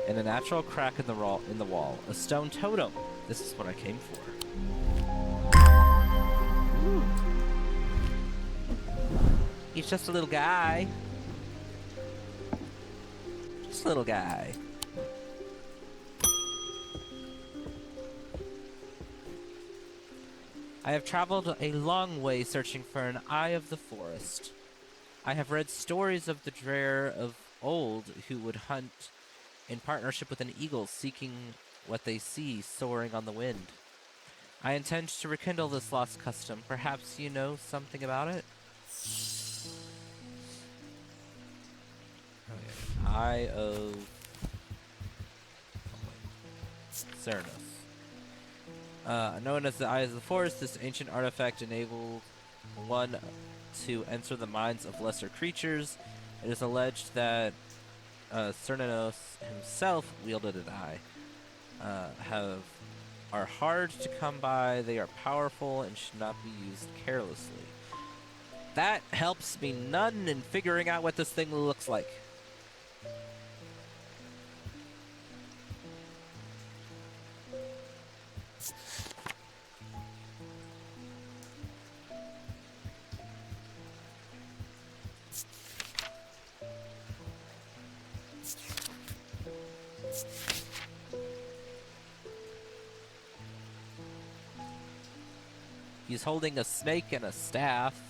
in a natural crack in the wall. A stone totem. This is what I came for. He's just a little guy. Just a little guy. I have traveled a long way searching for an eye of the forest. I have read stories of the drear of old who would hunt in partnership with an eagle, seeking what they see soaring on the wind. I intend to rekindle this lost custom. Perhaps you know something about it? Okay. Eye of Cernus. Known as the Eye of the Forest, this ancient artifact enabled one to enter the minds of lesser creatures. It is alleged that Cernus himself wielded an eye. Are hard to come by, they are powerful, and should not be used carelessly. That helps me none in figuring out what this thing looks like. He's holding a snake and a staff.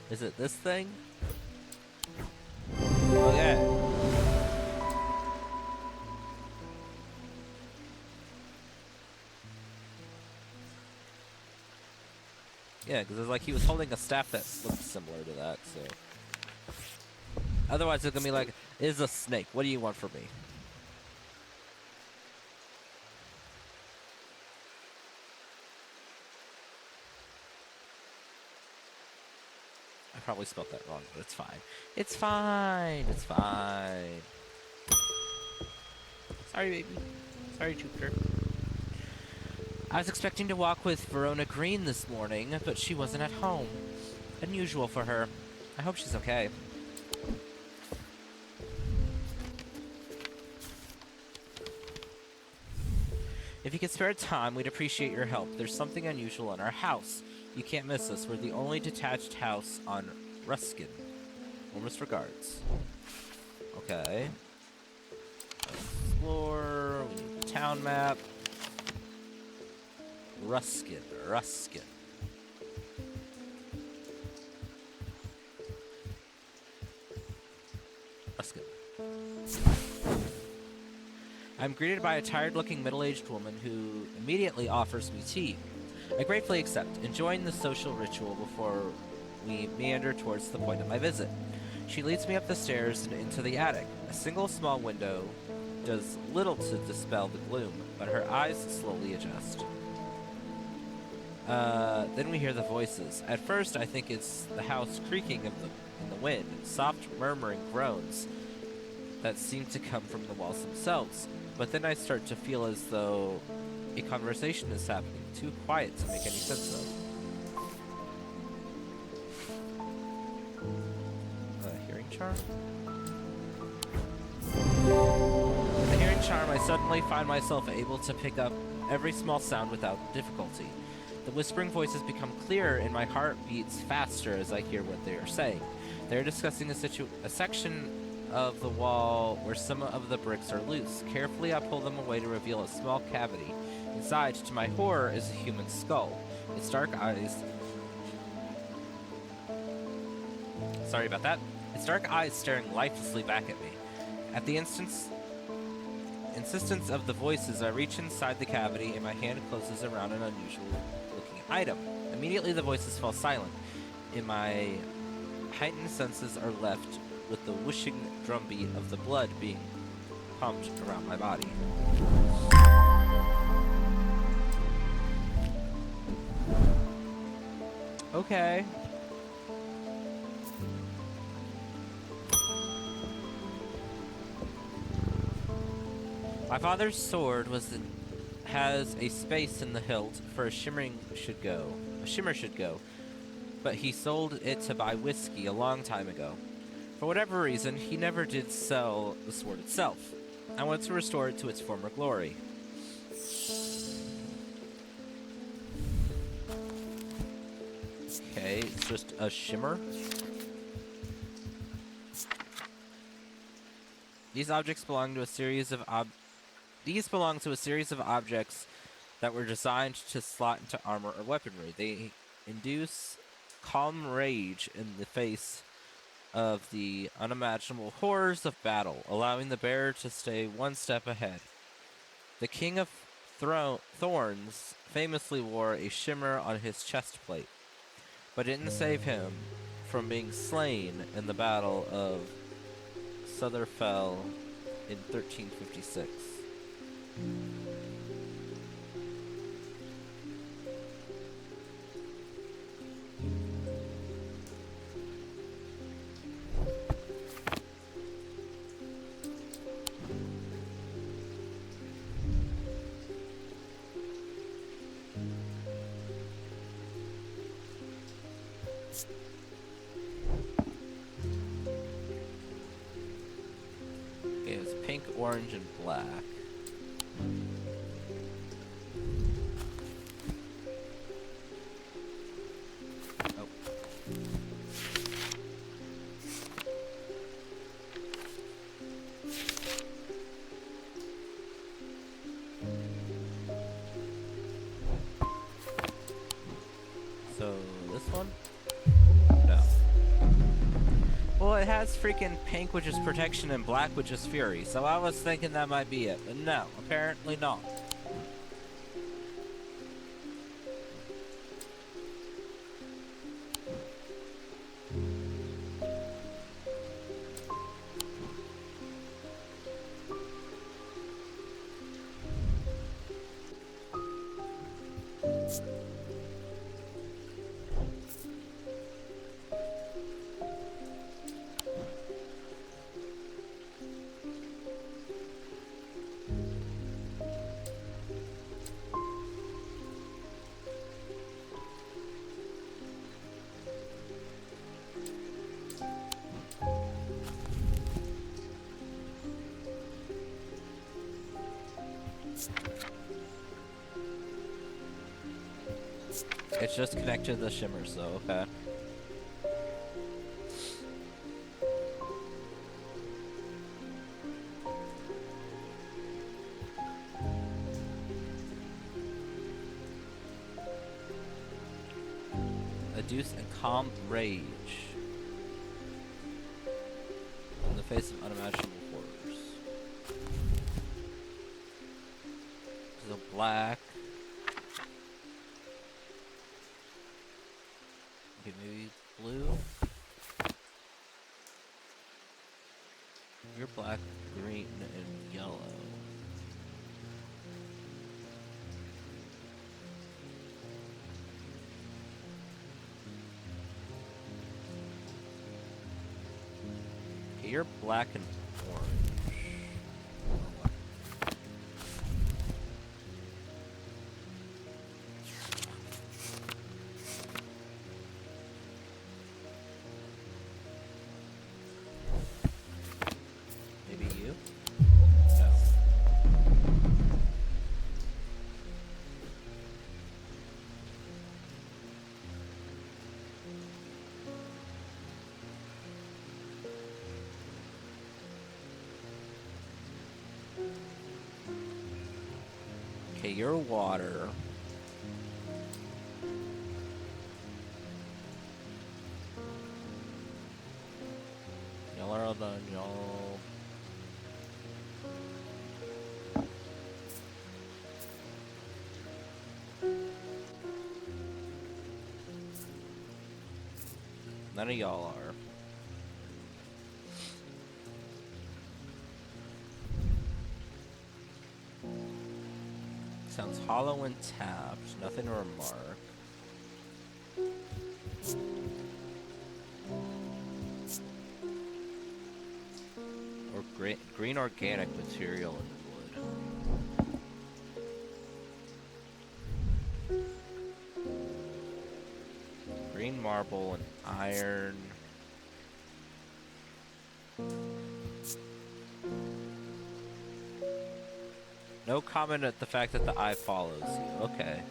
Is it this thing? Okay. Yeah, because it's like he was holding a staff that looked similar to that, so... Otherwise it's gonna be like, is a snake. What do you want from me? I probably spelled that wrong, but it's fine. It's fine. It's fine. Sorry, baby. Sorry, Jupiter. I was expecting to walk with Verona Green this morning, but she wasn't at home. Unusual for her. I hope she's okay. If you could spare time, we'd appreciate your help. There's something unusual in our house. You can't miss us. We're the only detached house on Ruskin. Warmest regards. Okay. Explore. We need the town map. Ruskin. Ruskin. Ruskin. I'm greeted by a tired-looking middle-aged woman who immediately offers me tea. I gratefully accept, enjoying the social ritual before we meander towards the point of my visit. She leads me up the stairs and into the attic. A single small window does little to dispel the gloom, but her eyes slowly adjust. Then we hear the voices. At first, I think it's the house creaking in the wind, soft murmuring groans that seem to come from the walls themselves. But then I start to feel as though a conversation is happening, too quiet to make any sense of. Hearing charm? With the hearing charm, I suddenly find myself able to pick up every small sound without difficulty. The whispering voices become clearer and my heart beats faster as I hear what they are saying. They are discussing a section of the wall where some of the bricks are loose. Carefully, I pull them away to reveal a small cavity. Inside, to my horror, is a human skull. Its dark eyes... Sorry about that. Its dark eyes staring lifelessly back at me. At the insistence of the voices, I reach inside the cavity and my hand closes around an unusual-looking item. Immediately, the voices fall silent, and my heightened senses are left with the whooshing drumbeat of the blood being pumped around my body. Okay. My father's sword has a space in the hilt for a shimmer should go, but he sold it to buy whiskey a long time ago. For whatever reason, he never did sell the sword itself. I want to restore it to its former glory. Okay. Okay, it's just a shimmer. These objects belong to a series of objects that were designed to slot into armor or weaponry. They induce calm rage in the face of the unimaginable horrors of battle, allowing the bearer to stay one step ahead. The King of Thorns famously wore a shimmer on his chest plate, but it didn't save him from being slain in the Battle of Sutherfell in 1356. Okay, it's pink, orange, and black. Oh. So, this one? No. Well, it has freaking pink, which is protection, and black, which is fury, so I was thinking that might be it, but no, apparently not. It's just connected to the shimmer, so okay. Adduce and calm rage in the face of unimaginable horrors. So black. Okay, maybe blue. You're black, green, and yellow. Okay, you're black and orange. Maybe you? No. Okay, you're water. Y'all are all done, y'all. None of y'all are. Sounds hollow and tapped. Nothing to remark. Or green organic material and wood. Green marble and iron. No comment at the fact that the eye follows you. Okay.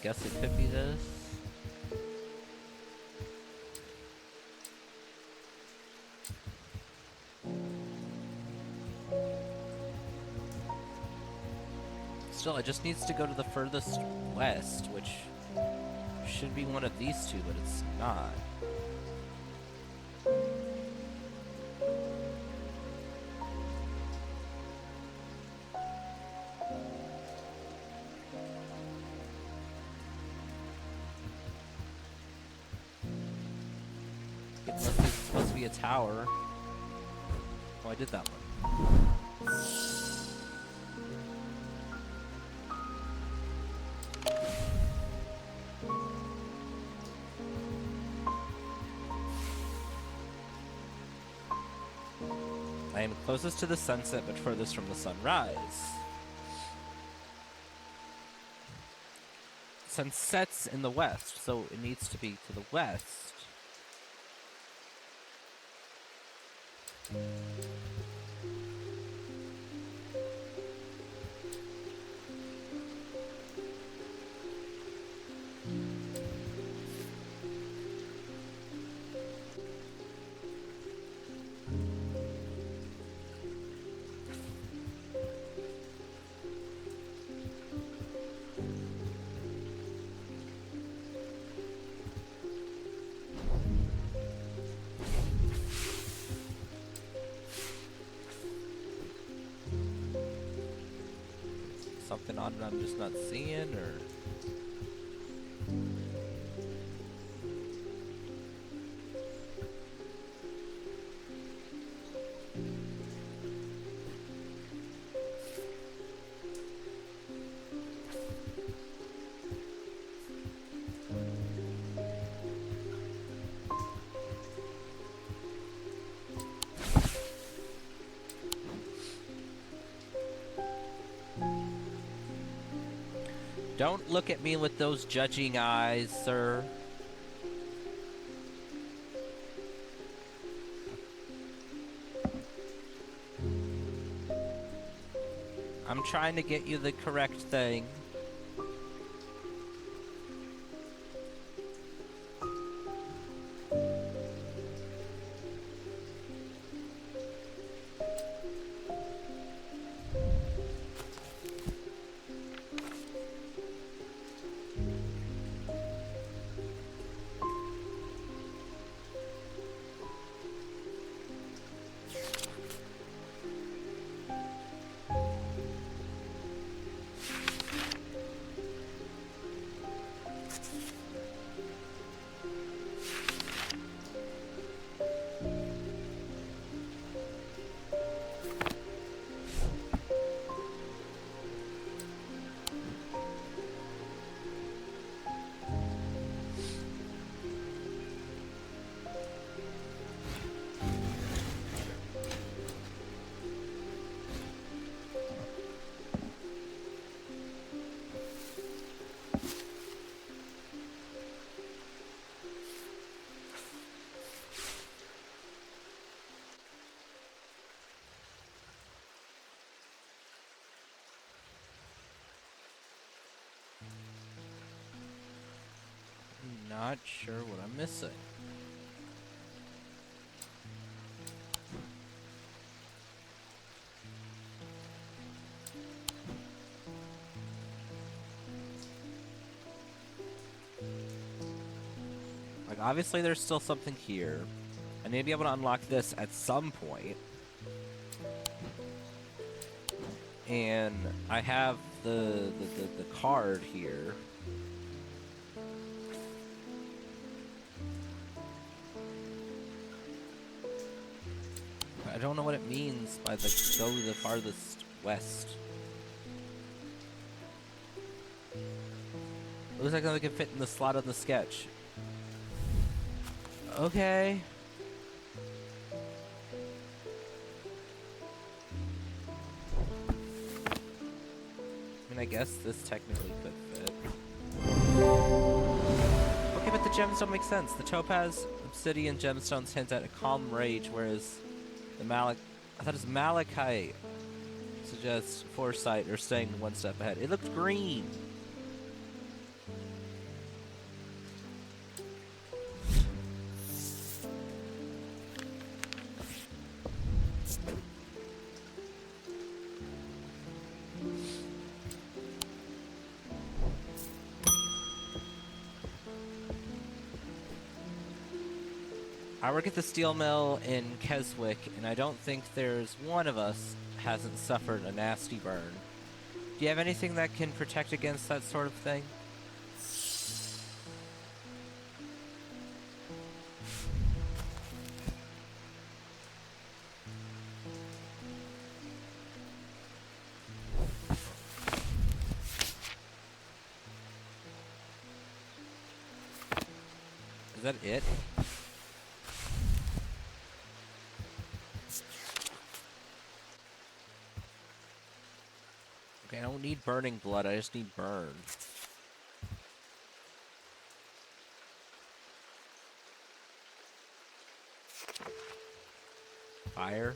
guess it could be this. Still, it just needs to go to the furthest west, which should be one of these two, but it's not. Unless it's supposed to be a tower. Oh, I did that one. I am closest to the sunset, but furthest from the sunrise. Sun sets in the west, so it needs to be to the west. Something on it I'm just not seeing, or... Don't look at me with those judging eyes, sir. I'm trying to get you the correct thing. Not sure what I'm missing. Like, obviously there's still something here. I need to be able to unlock this at some point. And I have the card here. I don't know what it means by the go to the farthest west. Looks like I can fit in the slot of the sketch. Okay. I mean, I guess this technically could fit. Okay, but the gems don't make sense. The topaz, obsidian gemstones hint at a calm rage, whereas the I thought it was malachite suggests foresight or staying one step ahead. It looked green. I work at the steel mill in Keswick, and I don't think there's one of us hasn't suffered a nasty burn. Do you have anything that can protect against that sort of thing? Is that it? Okay, I don't need burning blood, I just need burn. Fire.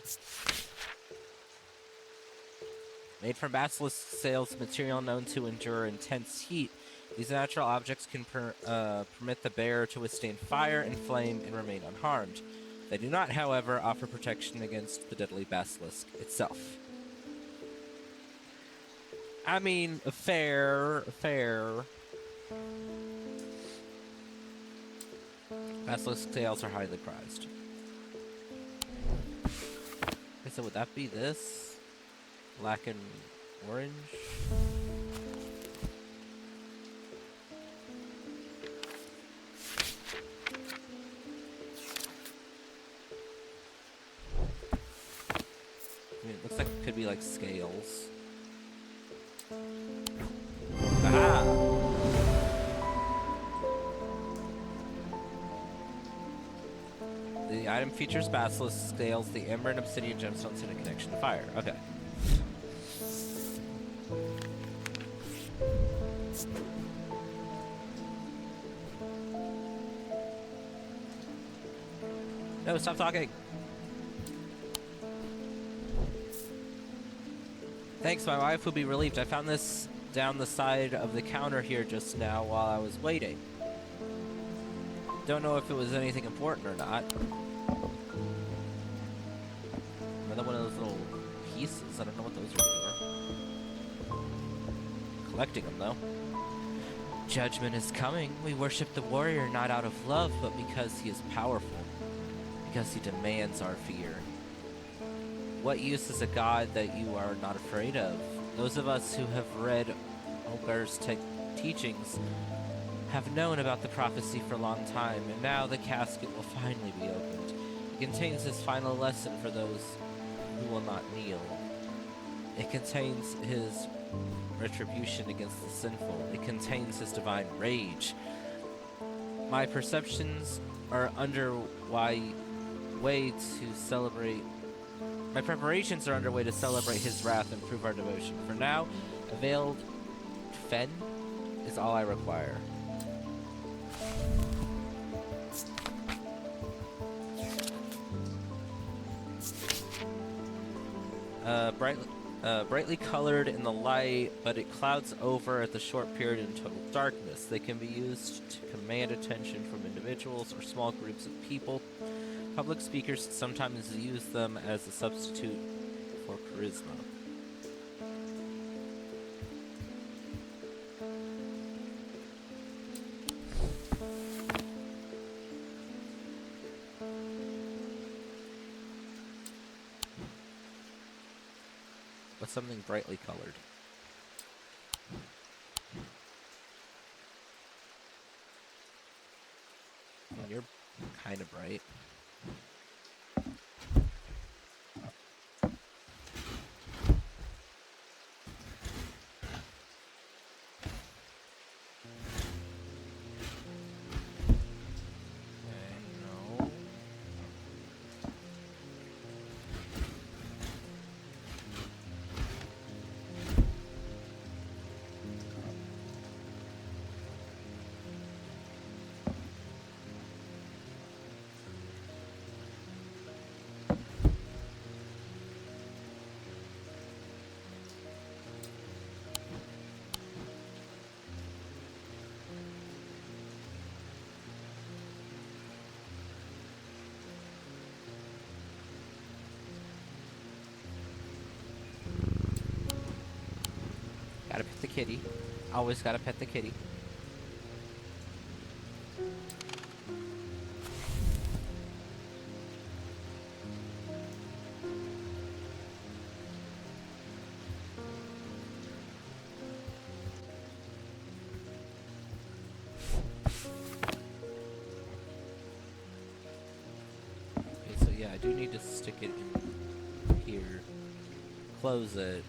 Made from basilisk scales, material known to endure intense heat, these natural objects can permit the bearer to withstand fire and flame and remain unharmed. They do not, however, offer protection against the deadly basilisk itself. I mean, fair. Basilisk scales are highly prized. Okay, so would that be this? Black and orange? I mean, it looks like it could be like scales. Aha! The item features basilisk scales, the amber and obsidian gemstones in a connection to fire. Okay. No, stop talking. Thanks, my wife will be relieved. I found this down the side of the counter here just now while I was waiting. Don't know if it was anything important or not. Another one of those little pieces. I don't know what those are for. Collecting them, though. Judgment is coming. We worship the warrior not out of love, but because he is powerful. Because he demands our fear. What use is a god that you are not afraid of? Those of us who have read Olgar's teachings have known about the prophecy for a long time, and now the casket will finally be opened. It contains his final lesson for those who will not kneel. It contains his retribution against the sinful. It contains his divine rage. My perceptions are underway to celebrate. My preparations are underway to celebrate his wrath and prove our devotion. For now, a veiled fen is all I require. Brightly colored in the light, but it clouds over at the short period in total darkness. They can be used to command attention from individuals or small groups of people. Public speakers sometimes use them as a substitute for charisma. What's something brightly colored? Well, you're kind of bright. Gotta pet the kitty. Always gotta pet the kitty. yeah, I do need to stick it in here. Close it.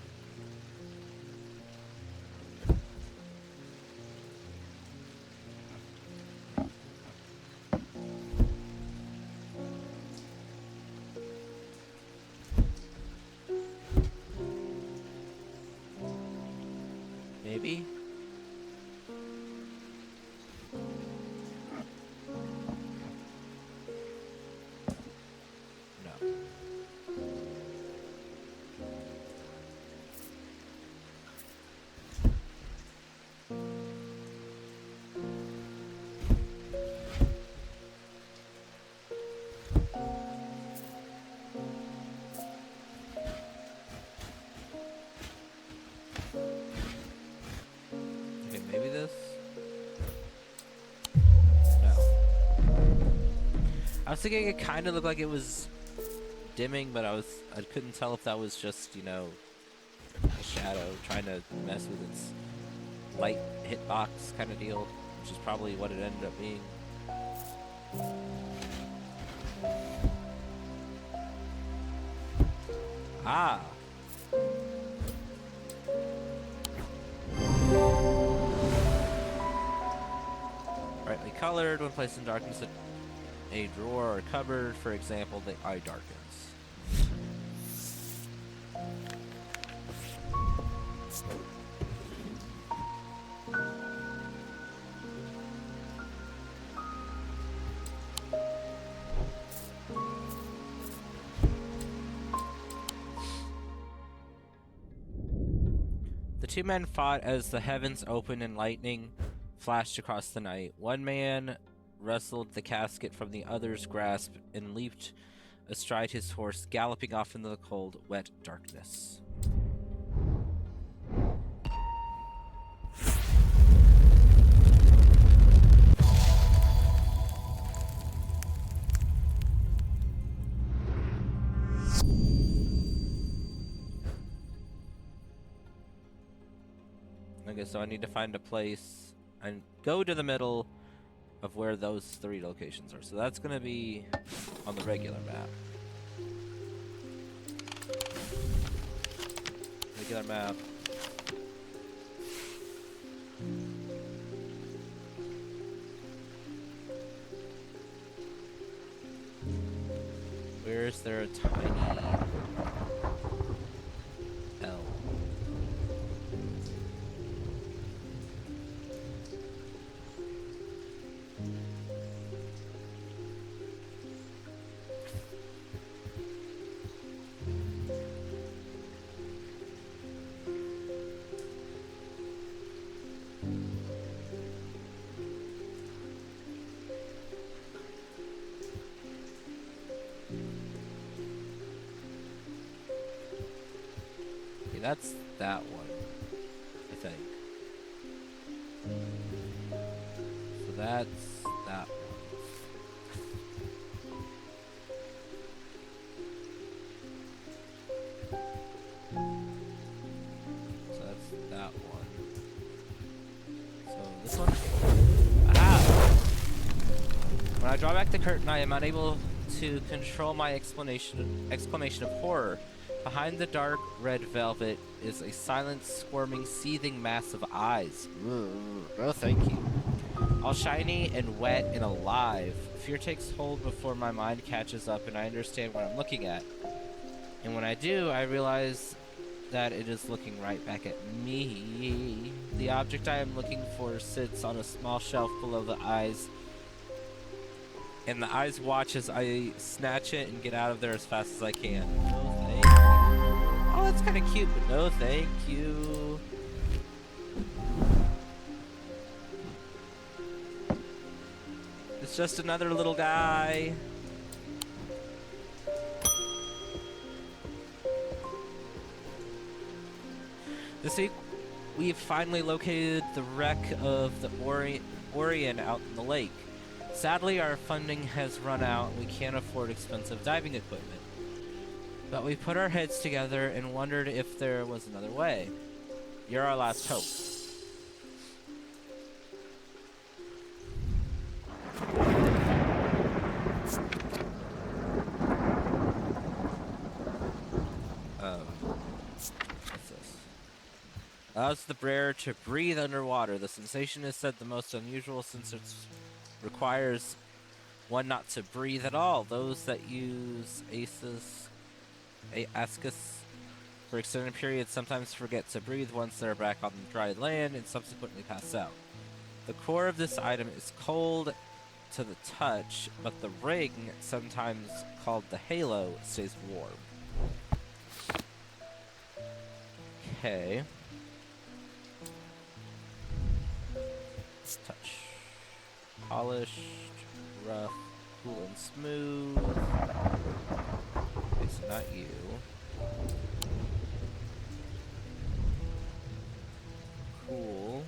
Maybe? No. Okay, maybe this? No. I was thinking it kind of looked like it was dimming, but I couldn't tell if that was just, you know, a shadow trying to mess with its light hitbox kind of deal, which is probably what it ended up being. Ah! Brightly colored, when placed in darkness, a drawer or cupboard, for example, the eye darkens. The two men fought as the heavens opened and lightning flashed across the night. One man wrestled the casket from the other's grasp and leaped astride his horse, galloping off into the cold, wet darkness. Okay, so I need to find a place and go to the middle of where those three locations are. So that's going to be on the regular map. Regular map. Where is there a tiny L? That's that one, I think. So that's that one. So that's that one. So this one. Ah! When I draw back the curtain, I am unable to control my exclamation of horror. Behind the dark red velvet is a silent, squirming, seething mass of eyes. Oh, thank you. All shiny and wet and alive. Fear takes hold before my mind catches up and I understand what I'm looking at. And when I do, I realize that it is looking right back at me. The object I am looking for sits on a small shelf below the eyes. And the eyes watch as I snatch it and get out of there as fast as I can. Oh, thank you. Oh, that's kind of cute, but no thank you. It's just another little guy. This week, we've finally located the wreck of the Orion out in the lake. Sadly, our funding has run out. We can't afford expensive diving equipment. But we put our heads together and wondered if there was another way. You're our last hope. What's this? Allows the bear to breathe underwater. The sensation is said the most unusual since it requires one not to breathe at all. Those that use ascus for extended periods sometimes forget to breathe once they're back on dry land and subsequently pass out. The core of this item is cold to the touch, but the ring, sometimes called the halo, stays warm. Okay. Touch. Polished, rough, cool and smooth. Okay, so not you. Cool.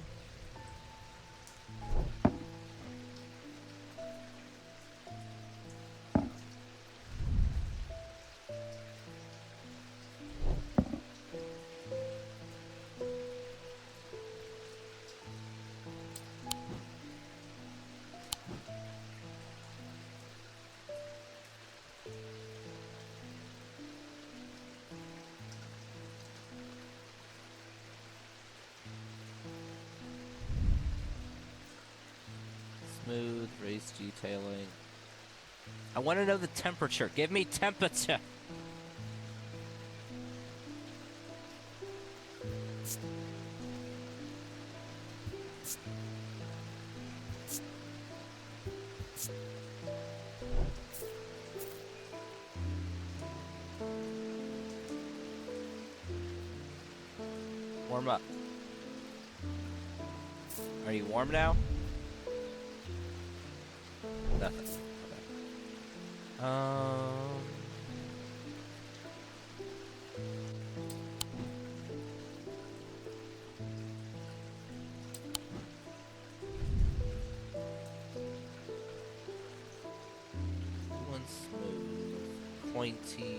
Smooth, raised detailing. I want to know the temperature. Give me temperature. Warm up. Are you warm now? Nothing. Okay. One smooth, pointy.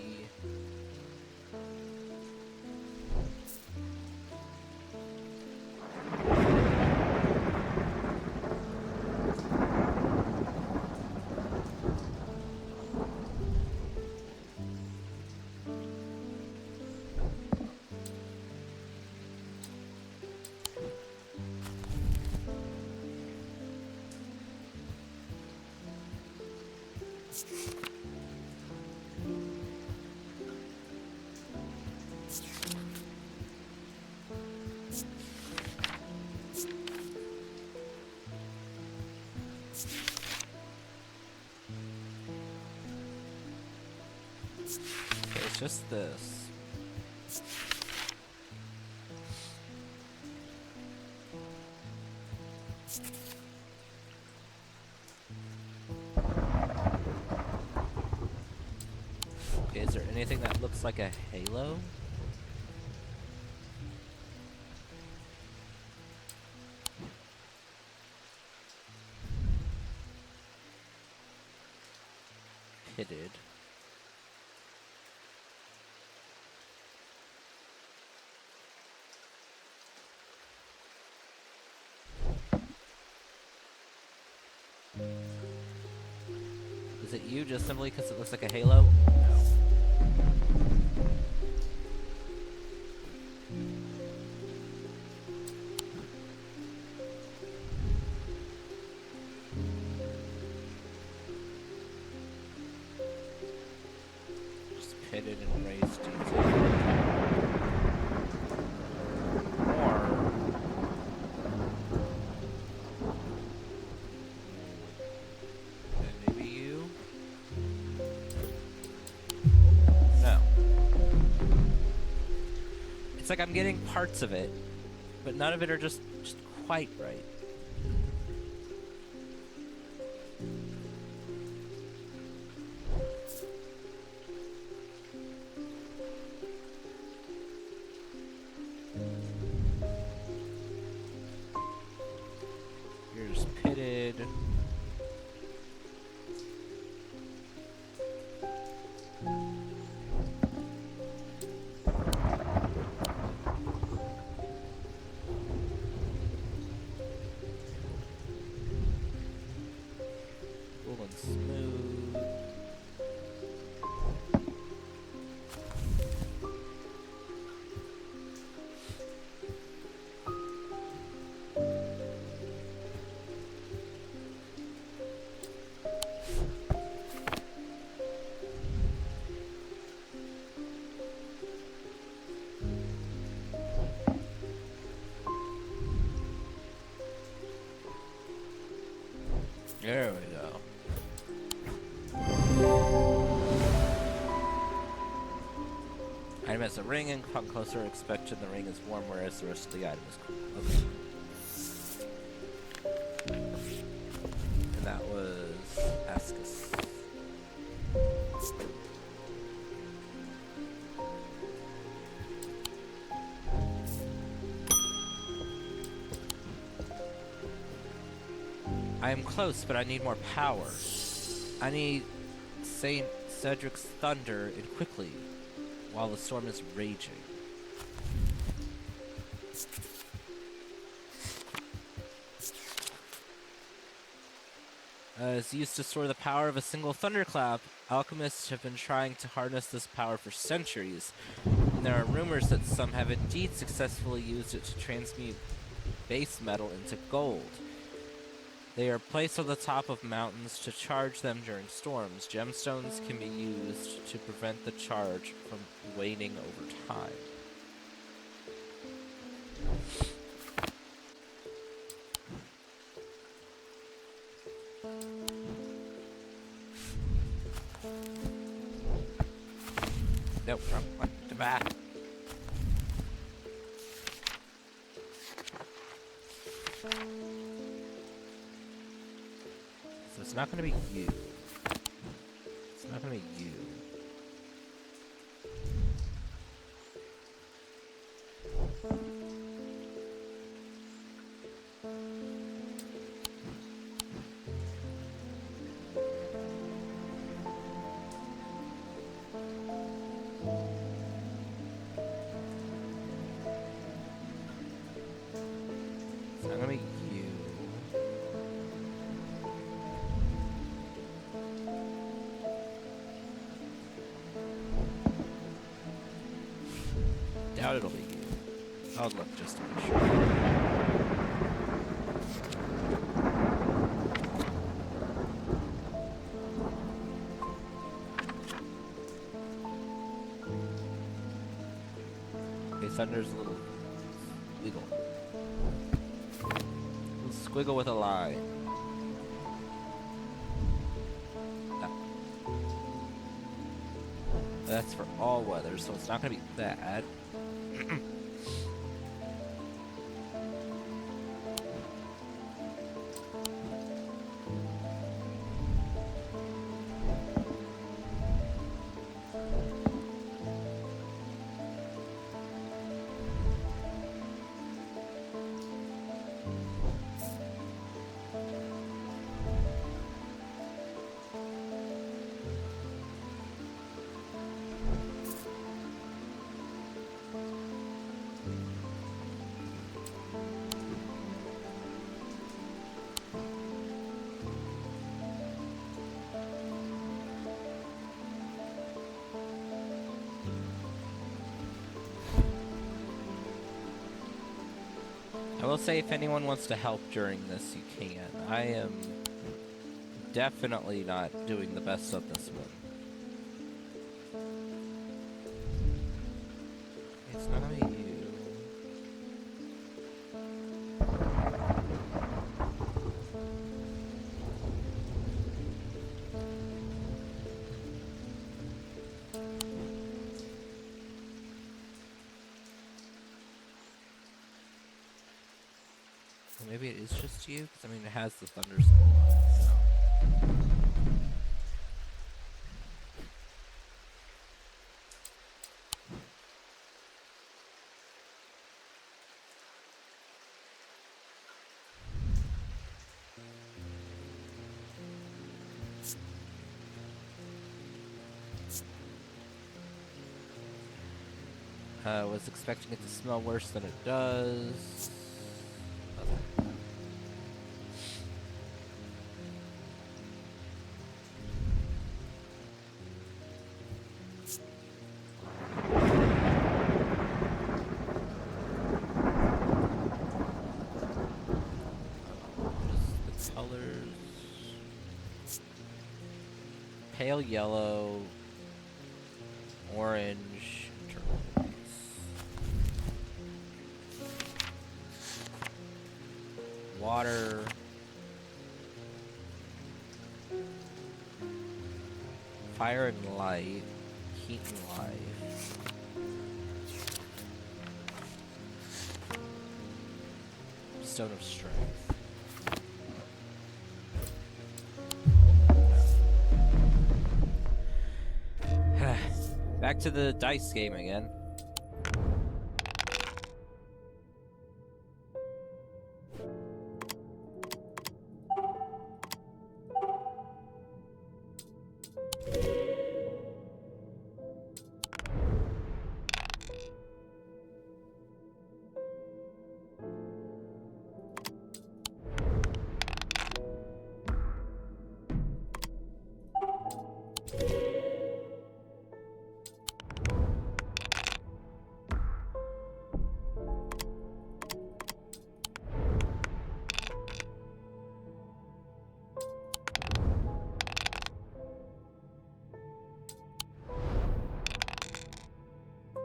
Okay, it's just this. Okay, is there anything that looks like a halo? Pitted. Is it you just simply because it looks like a halo? No. Just pitted and raised detail. Or maybe you? No. It's like I'm getting parts of it, but none of it are just quite right. You're just pitted. There we go. Item has a ring and come closer, expecting the ring is warm, whereas the rest of the item is cool. Okay. And that was Ascus. I am close, but I need more power. I need Saint Cedric's thunder and quickly, while the storm is raging. As used to store the power of a single thunderclap, alchemists have been trying to harness this power for centuries, and there are rumors that some have indeed successfully used it to transmute base metal into gold. They are placed on the top of mountains to charge them during storms. Gemstones can be used to prevent the charge from waning over time. Nope, wrong one. To back. So it's not gonna be you. It's not gonna be you. It's not gonna be you. Doubt it'll be you. I'll look just to be sure. Okay, Thunder's a little squiggle. A little squiggle with a lie. Ah. That's for all weather, so it's not gonna be bad. I will say if anyone wants to help during this, you can. I am definitely not doing the best on this one. It's not gonna be you. Maybe it is just you, because I mean it has the thunder symbol on it, so. Was expecting it to smell worse than it does. Pale yellow, orange, turquoise. Water, fire and light, heat and life. Stone of strength. Back to the dice game again.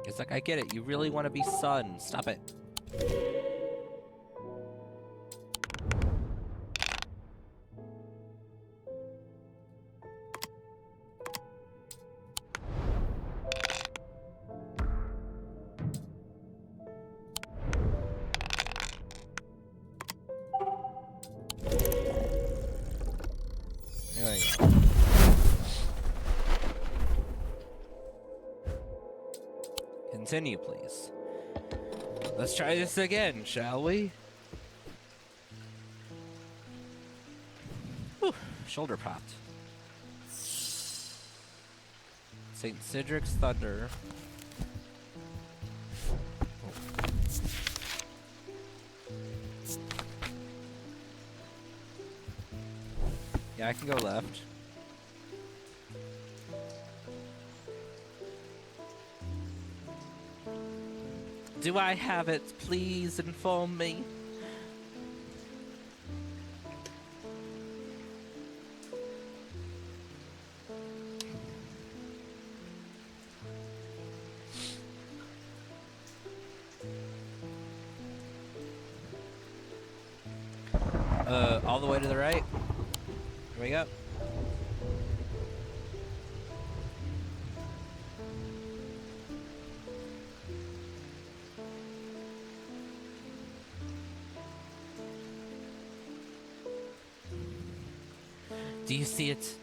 It's like, I get it. You really want to be sun. Stop it. There we go. Continue, please. Let's try this again, shall we? Whew, shoulder popped. St. Cedric's Thunder. Oh. Yeah, I can go left. Do I have it? Please inform me. All the way to the right. Here we go. Do you see it?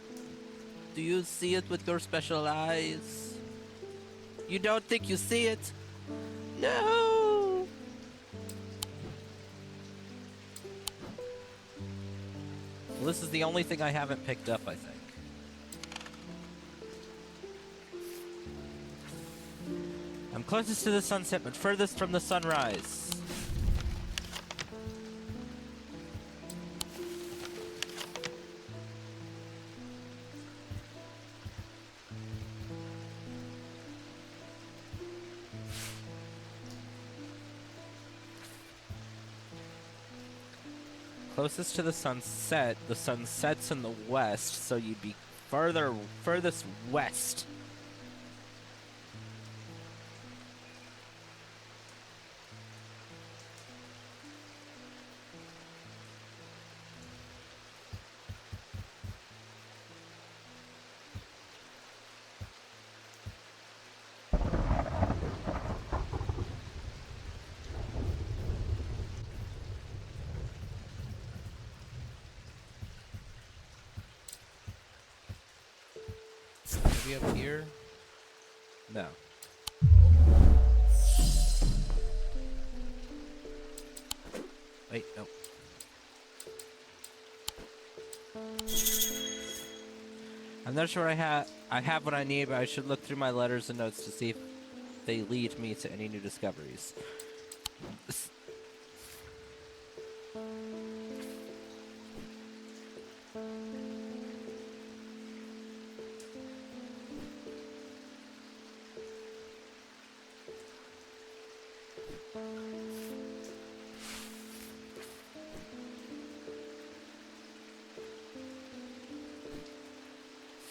Do you see it with your special eyes? You don't think you see it? No! Well, this is the only thing I haven't picked up, I think. I'm closest to the sunset, but furthest from the sunrise. Closest to the sun sets in the west, so you'd be furthest west. Maybe up here? No. Wait, no. I'm not sure I have what I need, but I should look through my letters and notes to see if they lead me to any new discoveries.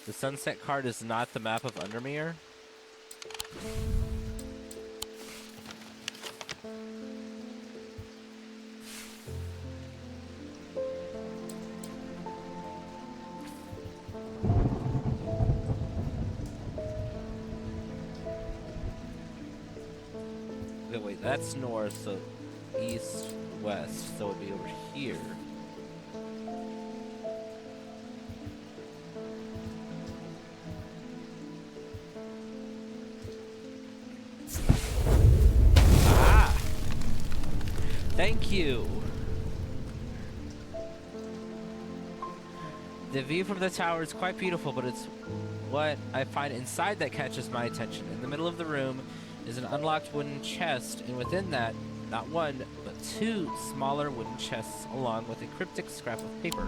The sunset card is not the map of Undermere. Okay, wait, that's north, so east, west, so it'd be over here. Ah! Thank you! The view from the tower is quite beautiful, but it's what I find inside that catches my attention. In the middle of the room is an unlocked wooden chest, and within that, not one, but two smaller wooden chests, along with a cryptic scrap of paper.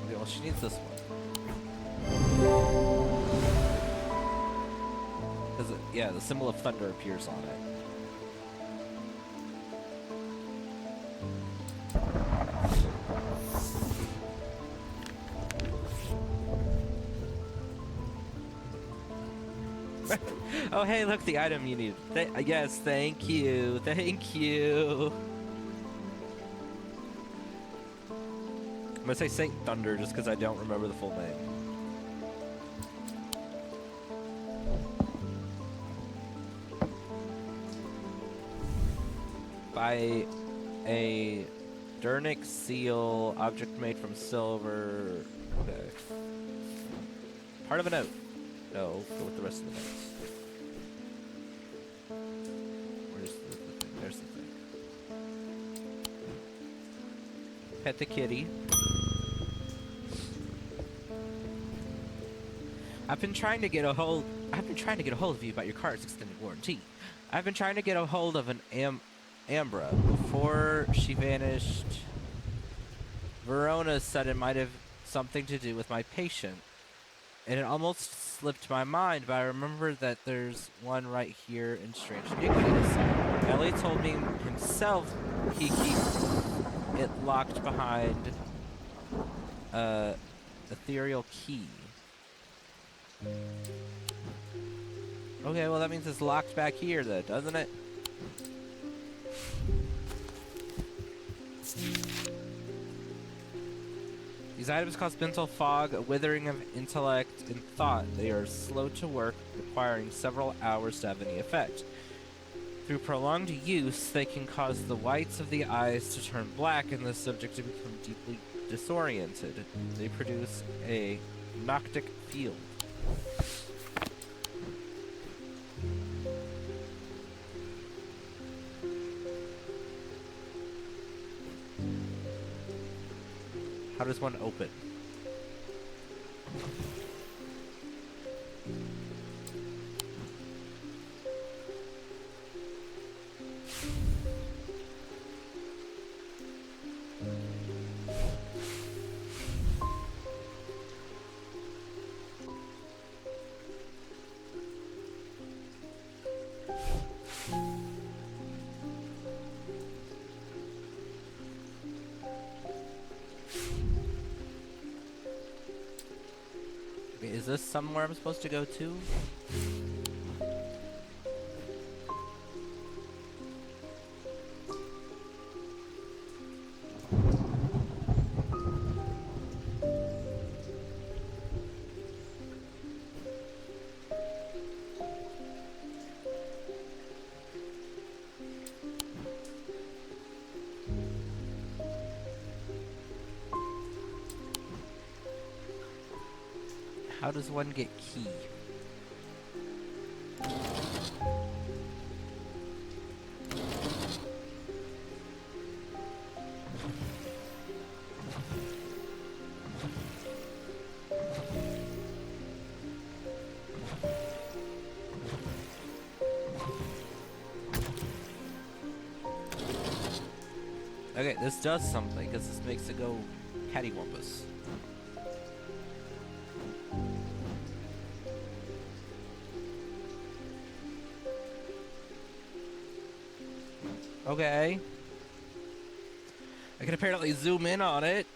Okay, well, she needs this one. Because, yeah, the symbol of thunder appears on it. Oh, hey, look, the item you need. Yes, thank you. Thank you. I'm gonna say Saint Thunder just because I don't remember the full name. By a Dernic seal, object made from silver. Okay. Part of a note. No, go with the rest of the notes. Where's the thing? There's the thing. Pet the kitty. I've been trying to get a hold of you about your car's extended warranty. I've been trying to get a hold of an Ambra. Before she vanished, Verona said it might have something to do with my patient. And it almost slipped my mind, but I remember that there's one right here in Strange Antiquities. Ellie told me himself he keeps it locked behind ethereal key. Okay, well that means it's locked back here then, doesn't it? These items cause mental fog, a withering of intellect and thought. They are slow to work, requiring several hours to have any effect. Through prolonged use, they can cause the whites of the eyes to turn black and the subject to become deeply disoriented. They produce a noctic field. How does one open? Is this somewhere I'm supposed to go to? How does one get key? Okay, this does something, because this makes it go cattywampus. Okay. I can apparently zoom in on it.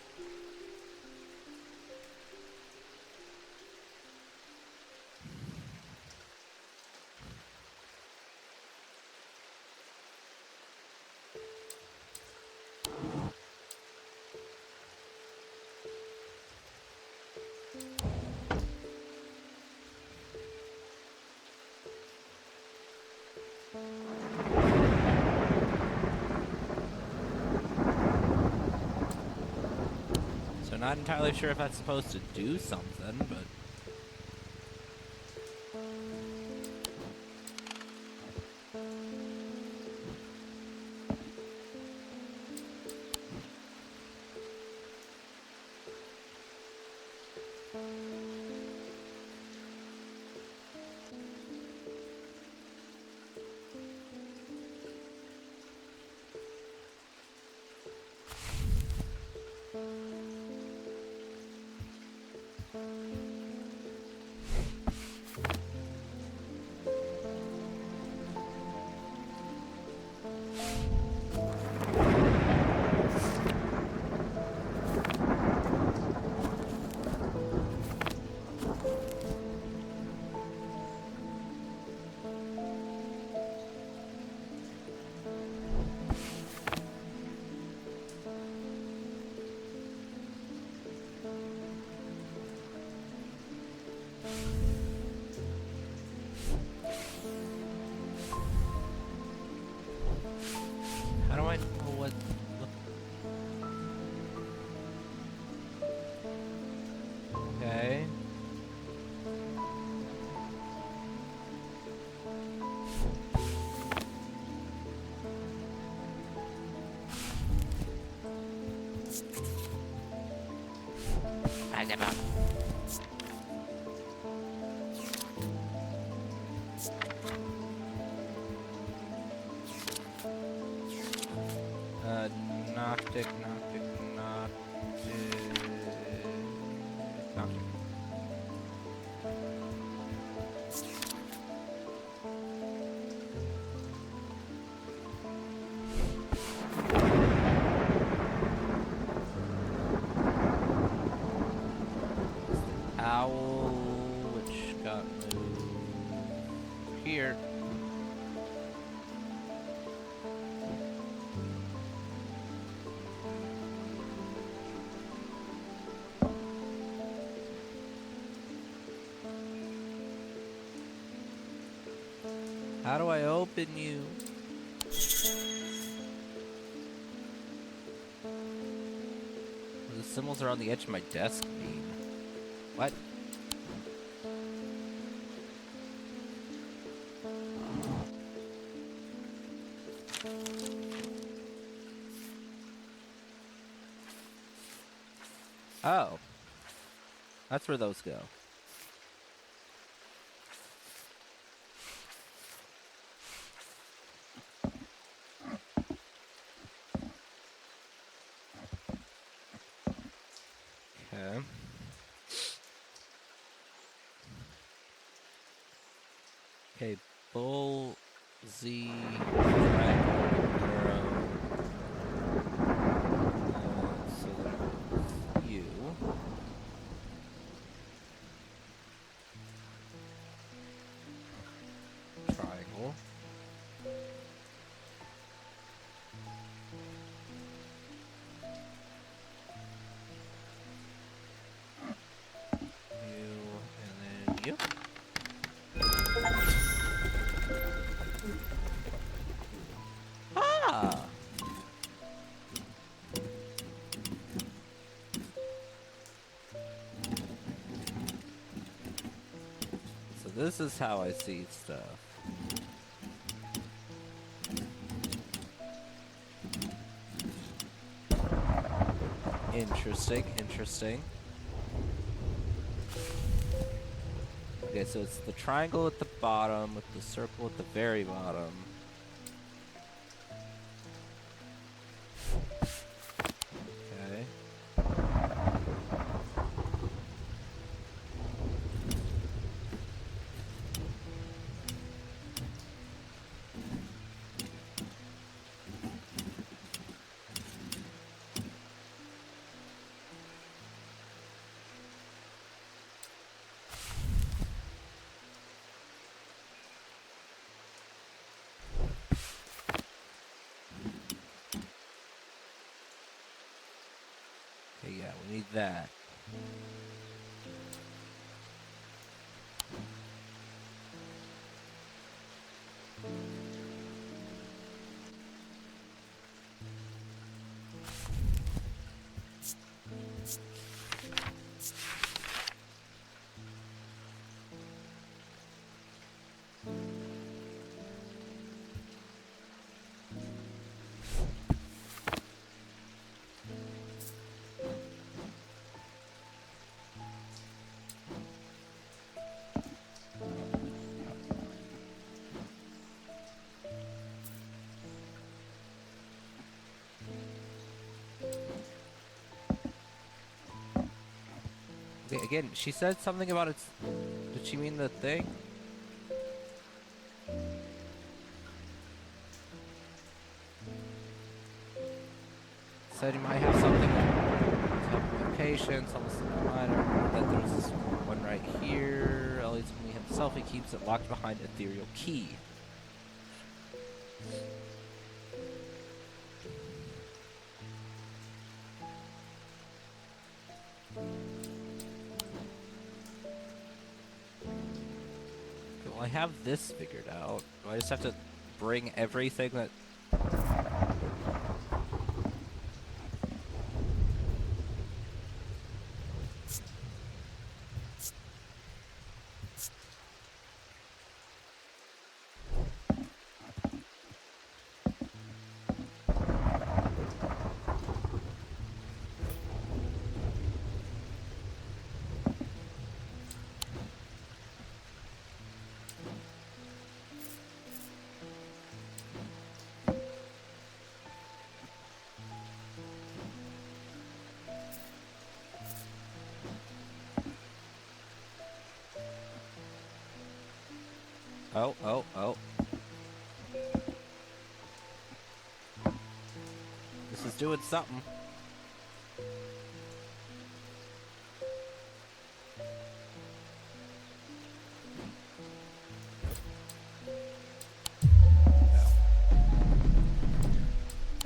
not entirely sure if that's supposed to do something, but... How do I know what... Okay. I give up. Noctic. Owl, which got moved here. How do I open you? The symbols are on the edge of my desk mean. What? Oh. That's where those go. Okay. Okay, bull, Z, triangle, arrow. So there's you. Triangle. You, and then you. Ah! So this is how I see stuff. Interesting. Okay, so it's the triangle at the bottom with the circle at the very bottom. Okay. Okay, yeah, we need that. Okay, again, she said something about its... Did she mean the thing? Said you might have something to help with my patience, almost minor. That there's this one right here. At least only himself, he keeps it locked behind ethereal key. Well, I have this figured out. Do I just have to bring everything that... Oh. This is doing something.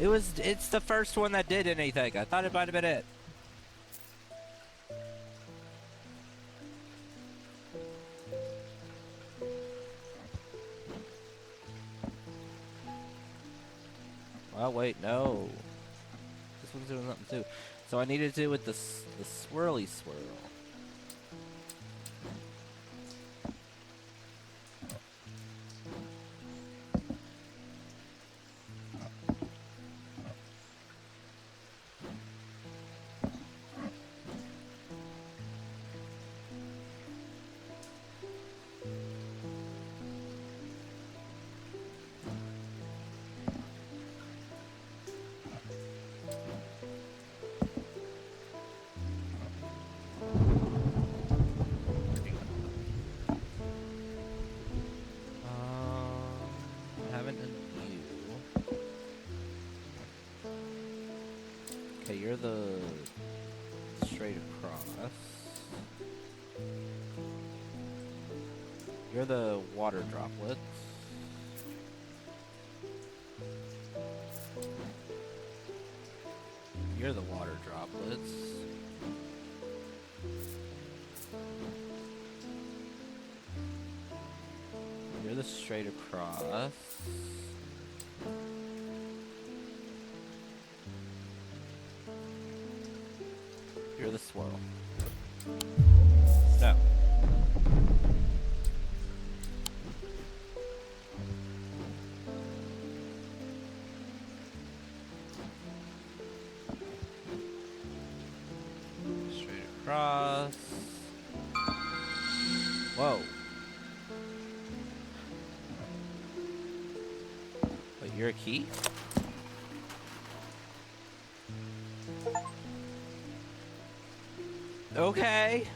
It's the first one that did anything. I thought it might have been it. Well, wait, no. This one's doing something too. So I need to do with the swirly swirl. I haven't done you. Okay, you're the straight across. You're the water droplets. You're the water droplets. You're the straight across. You're the swirl. No. Straight across. Whoa. Wait, you're a key? Okay.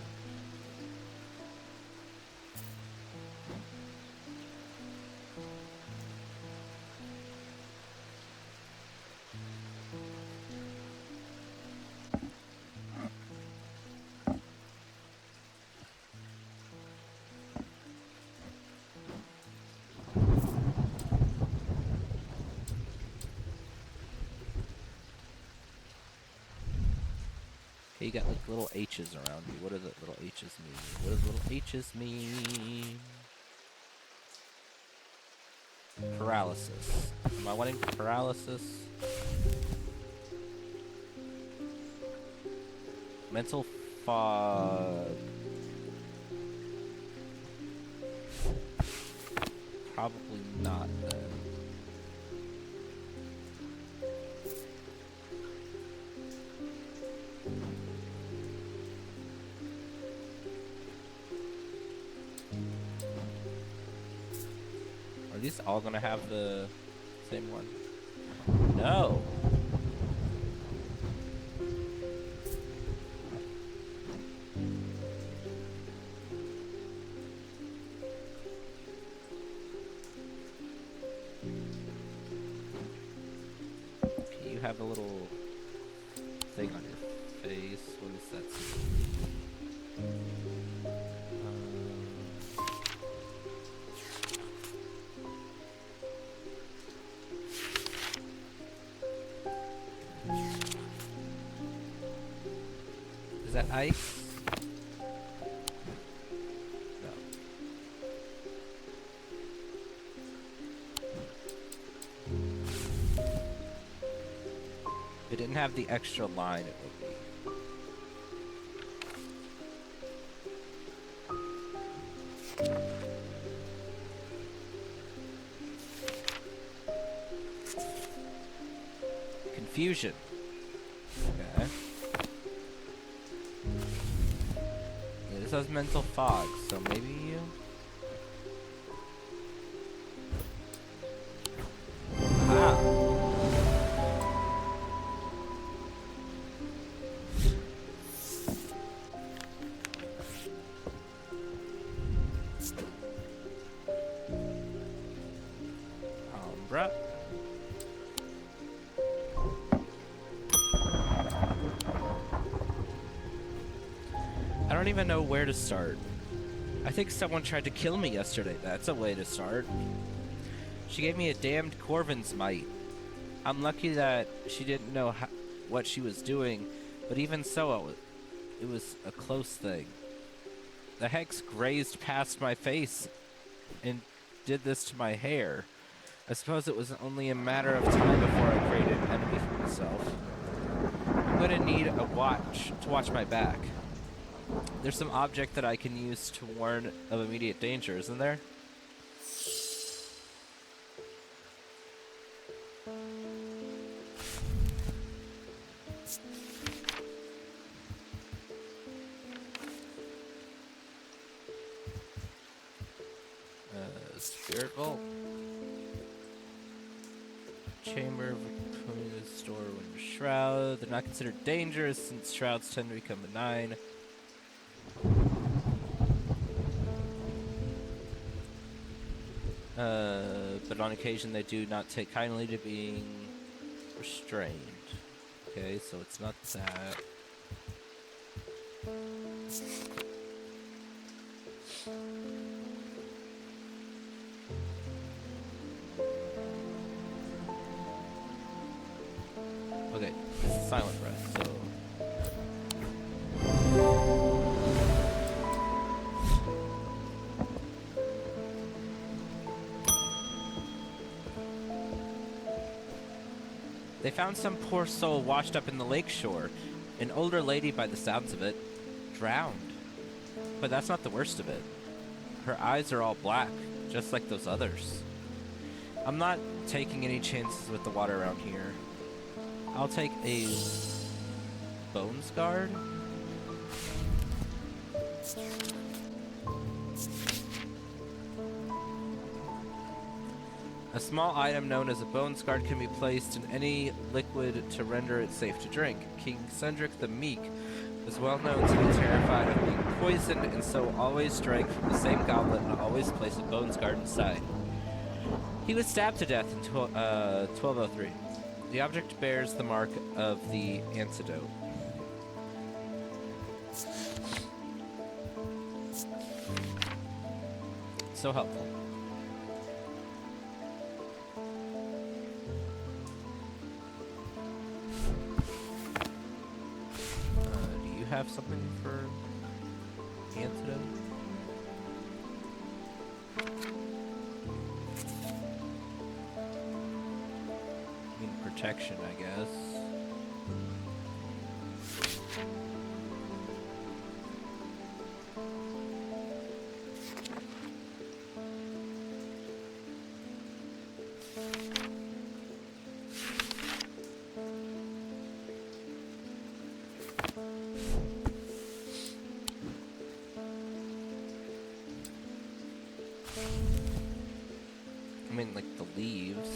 Okay, you got like little H's around you. What do the little H's mean? What does little H's mean? Paralysis. Am I wanting paralysis? Mental fog. Probably not then. Are these all gonna have the same one? No. have a little thing on your face. What is that? Is that ice? No. If it didn't have the extra line, it would be. Confusion. Okay. Yeah, this has mental fog, so maybe you. Ah. Bruh. I don't even know where to start. I think someone tried to kill me yesterday. That's a way to start. She gave me a damned Corvin's mite. I'm lucky that she didn't know what she was doing, but even so, it was a close thing. The hex grazed past my face and did this to my hair. I suppose it was only a matter of time before I created an enemy for myself. I'm gonna need a watch to watch my back. There's some object that I can use to warn of immediate danger, isn't there? Spirit Vault. Chamber of store when shroud. They're not considered dangerous since shrouds tend to become benign. But on occasion they do not take kindly to being restrained. Okay, so it's not that. Okay, silent breath, so... They found some poor soul washed up in the lake shore. An older lady, by the sounds of it, drowned. But that's not the worst of it. Her eyes are all black, just like those others. I'm not taking any chances with the water around here. I'll take a bones guard. A small item known as a bones guard can be placed in any liquid to render it safe to drink. King Cendric the Meek was well known to be terrified of being poisoned, and so always drank from the same goblet and always placed a bones guard inside. He was stabbed to death in 1203. The object bears the mark of the antidote. So helpful. Do you have something for antidote? Protection, I guess. I mean, like the leaves.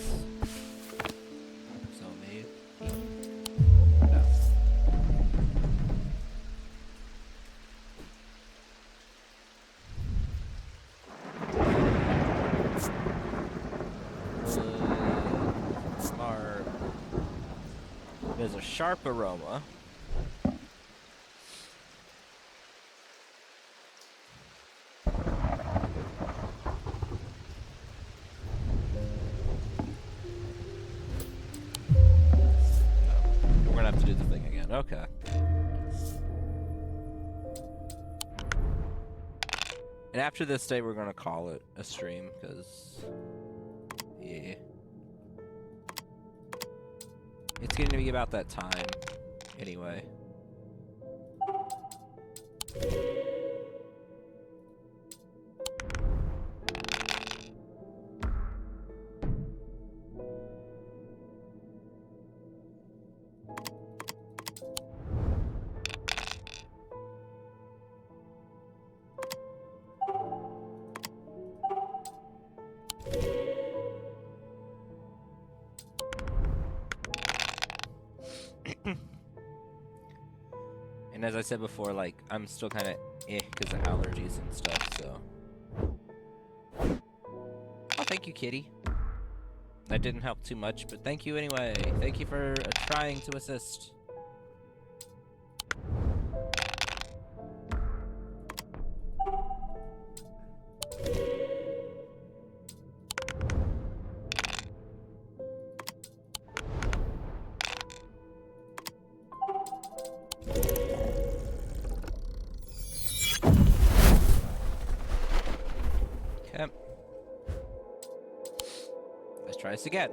sharp aroma. We're gonna have to do the thing again. Okay. And after this day, we're gonna call it a stream, because... yeah. It's getting to be about that time, anyway. And as I said before, like, I'm still kind of because of allergies and stuff, so... Oh, thank you, kitty. That didn't help too much, but thank you anyway. Thank you for trying to assist. Okay. Let's try this again.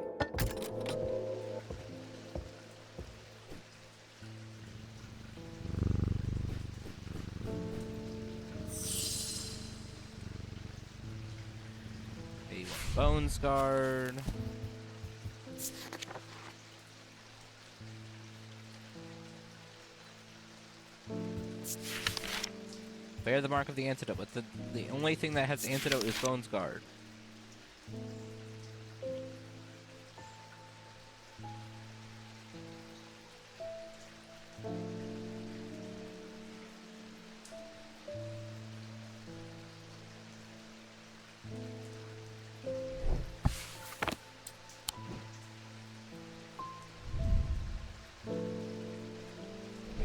A bones guard. Bear the mark of the antidote, but the only thing that has antidote is bones guard.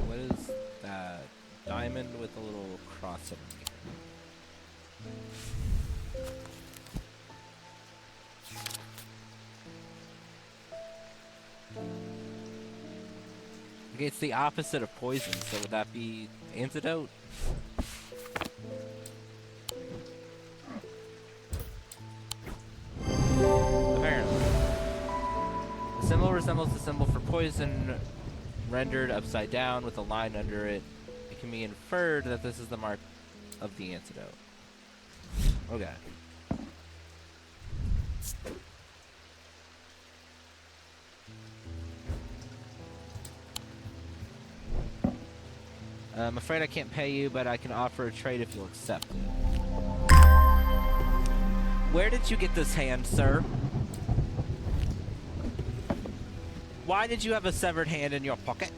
What is that? Diamond with a little cross underneath. Okay, it's the opposite of poison, so would that be antidote? Apparently. The symbol resembles the symbol for poison rendered upside down with a line under it. It can be inferred that this is the mark of the antidote. Okay. I'm afraid I can't pay you, but I can offer a trade if you'll accept it. Where did you get this hand, sir? Why did you have a severed hand in your pocket?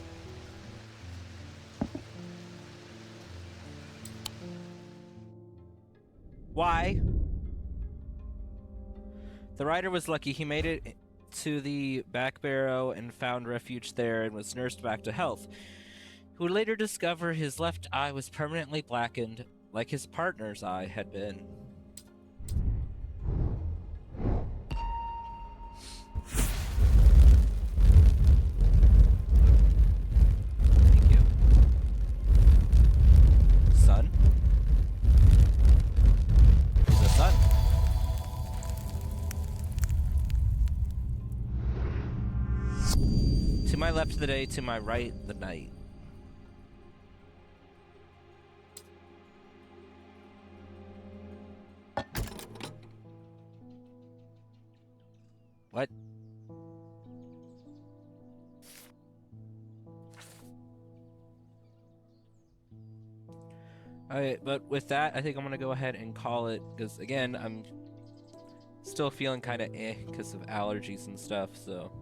Why? The rider was lucky. He made it to the back barrow and found refuge there and was nursed back to health. He would later discover his left eye was permanently blackened, like his partner's eye had been. Thank you. Son? Who's the son? To my left the day, to my right the night. What? Alright, but with that, I think I'm gonna go ahead and call it, because again, I'm still feeling kind of because of allergies and stuff, so...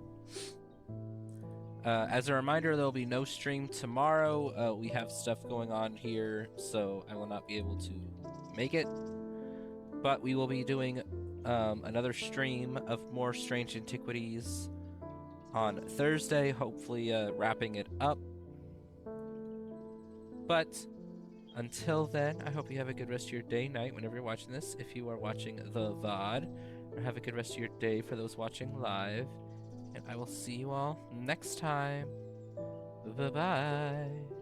as a reminder, there'll be no stream tomorrow. We have stuff going on here, so I will not be able to make it. But we will be doing another stream of more strange antiquities on Thursday, hopefully wrapping it up. But until then, I hope you have a good rest of your day, night, whenever you're watching this, if you are watching the VOD, or have a good rest of your day for those watching live. And I will see you all next time. Bye-bye.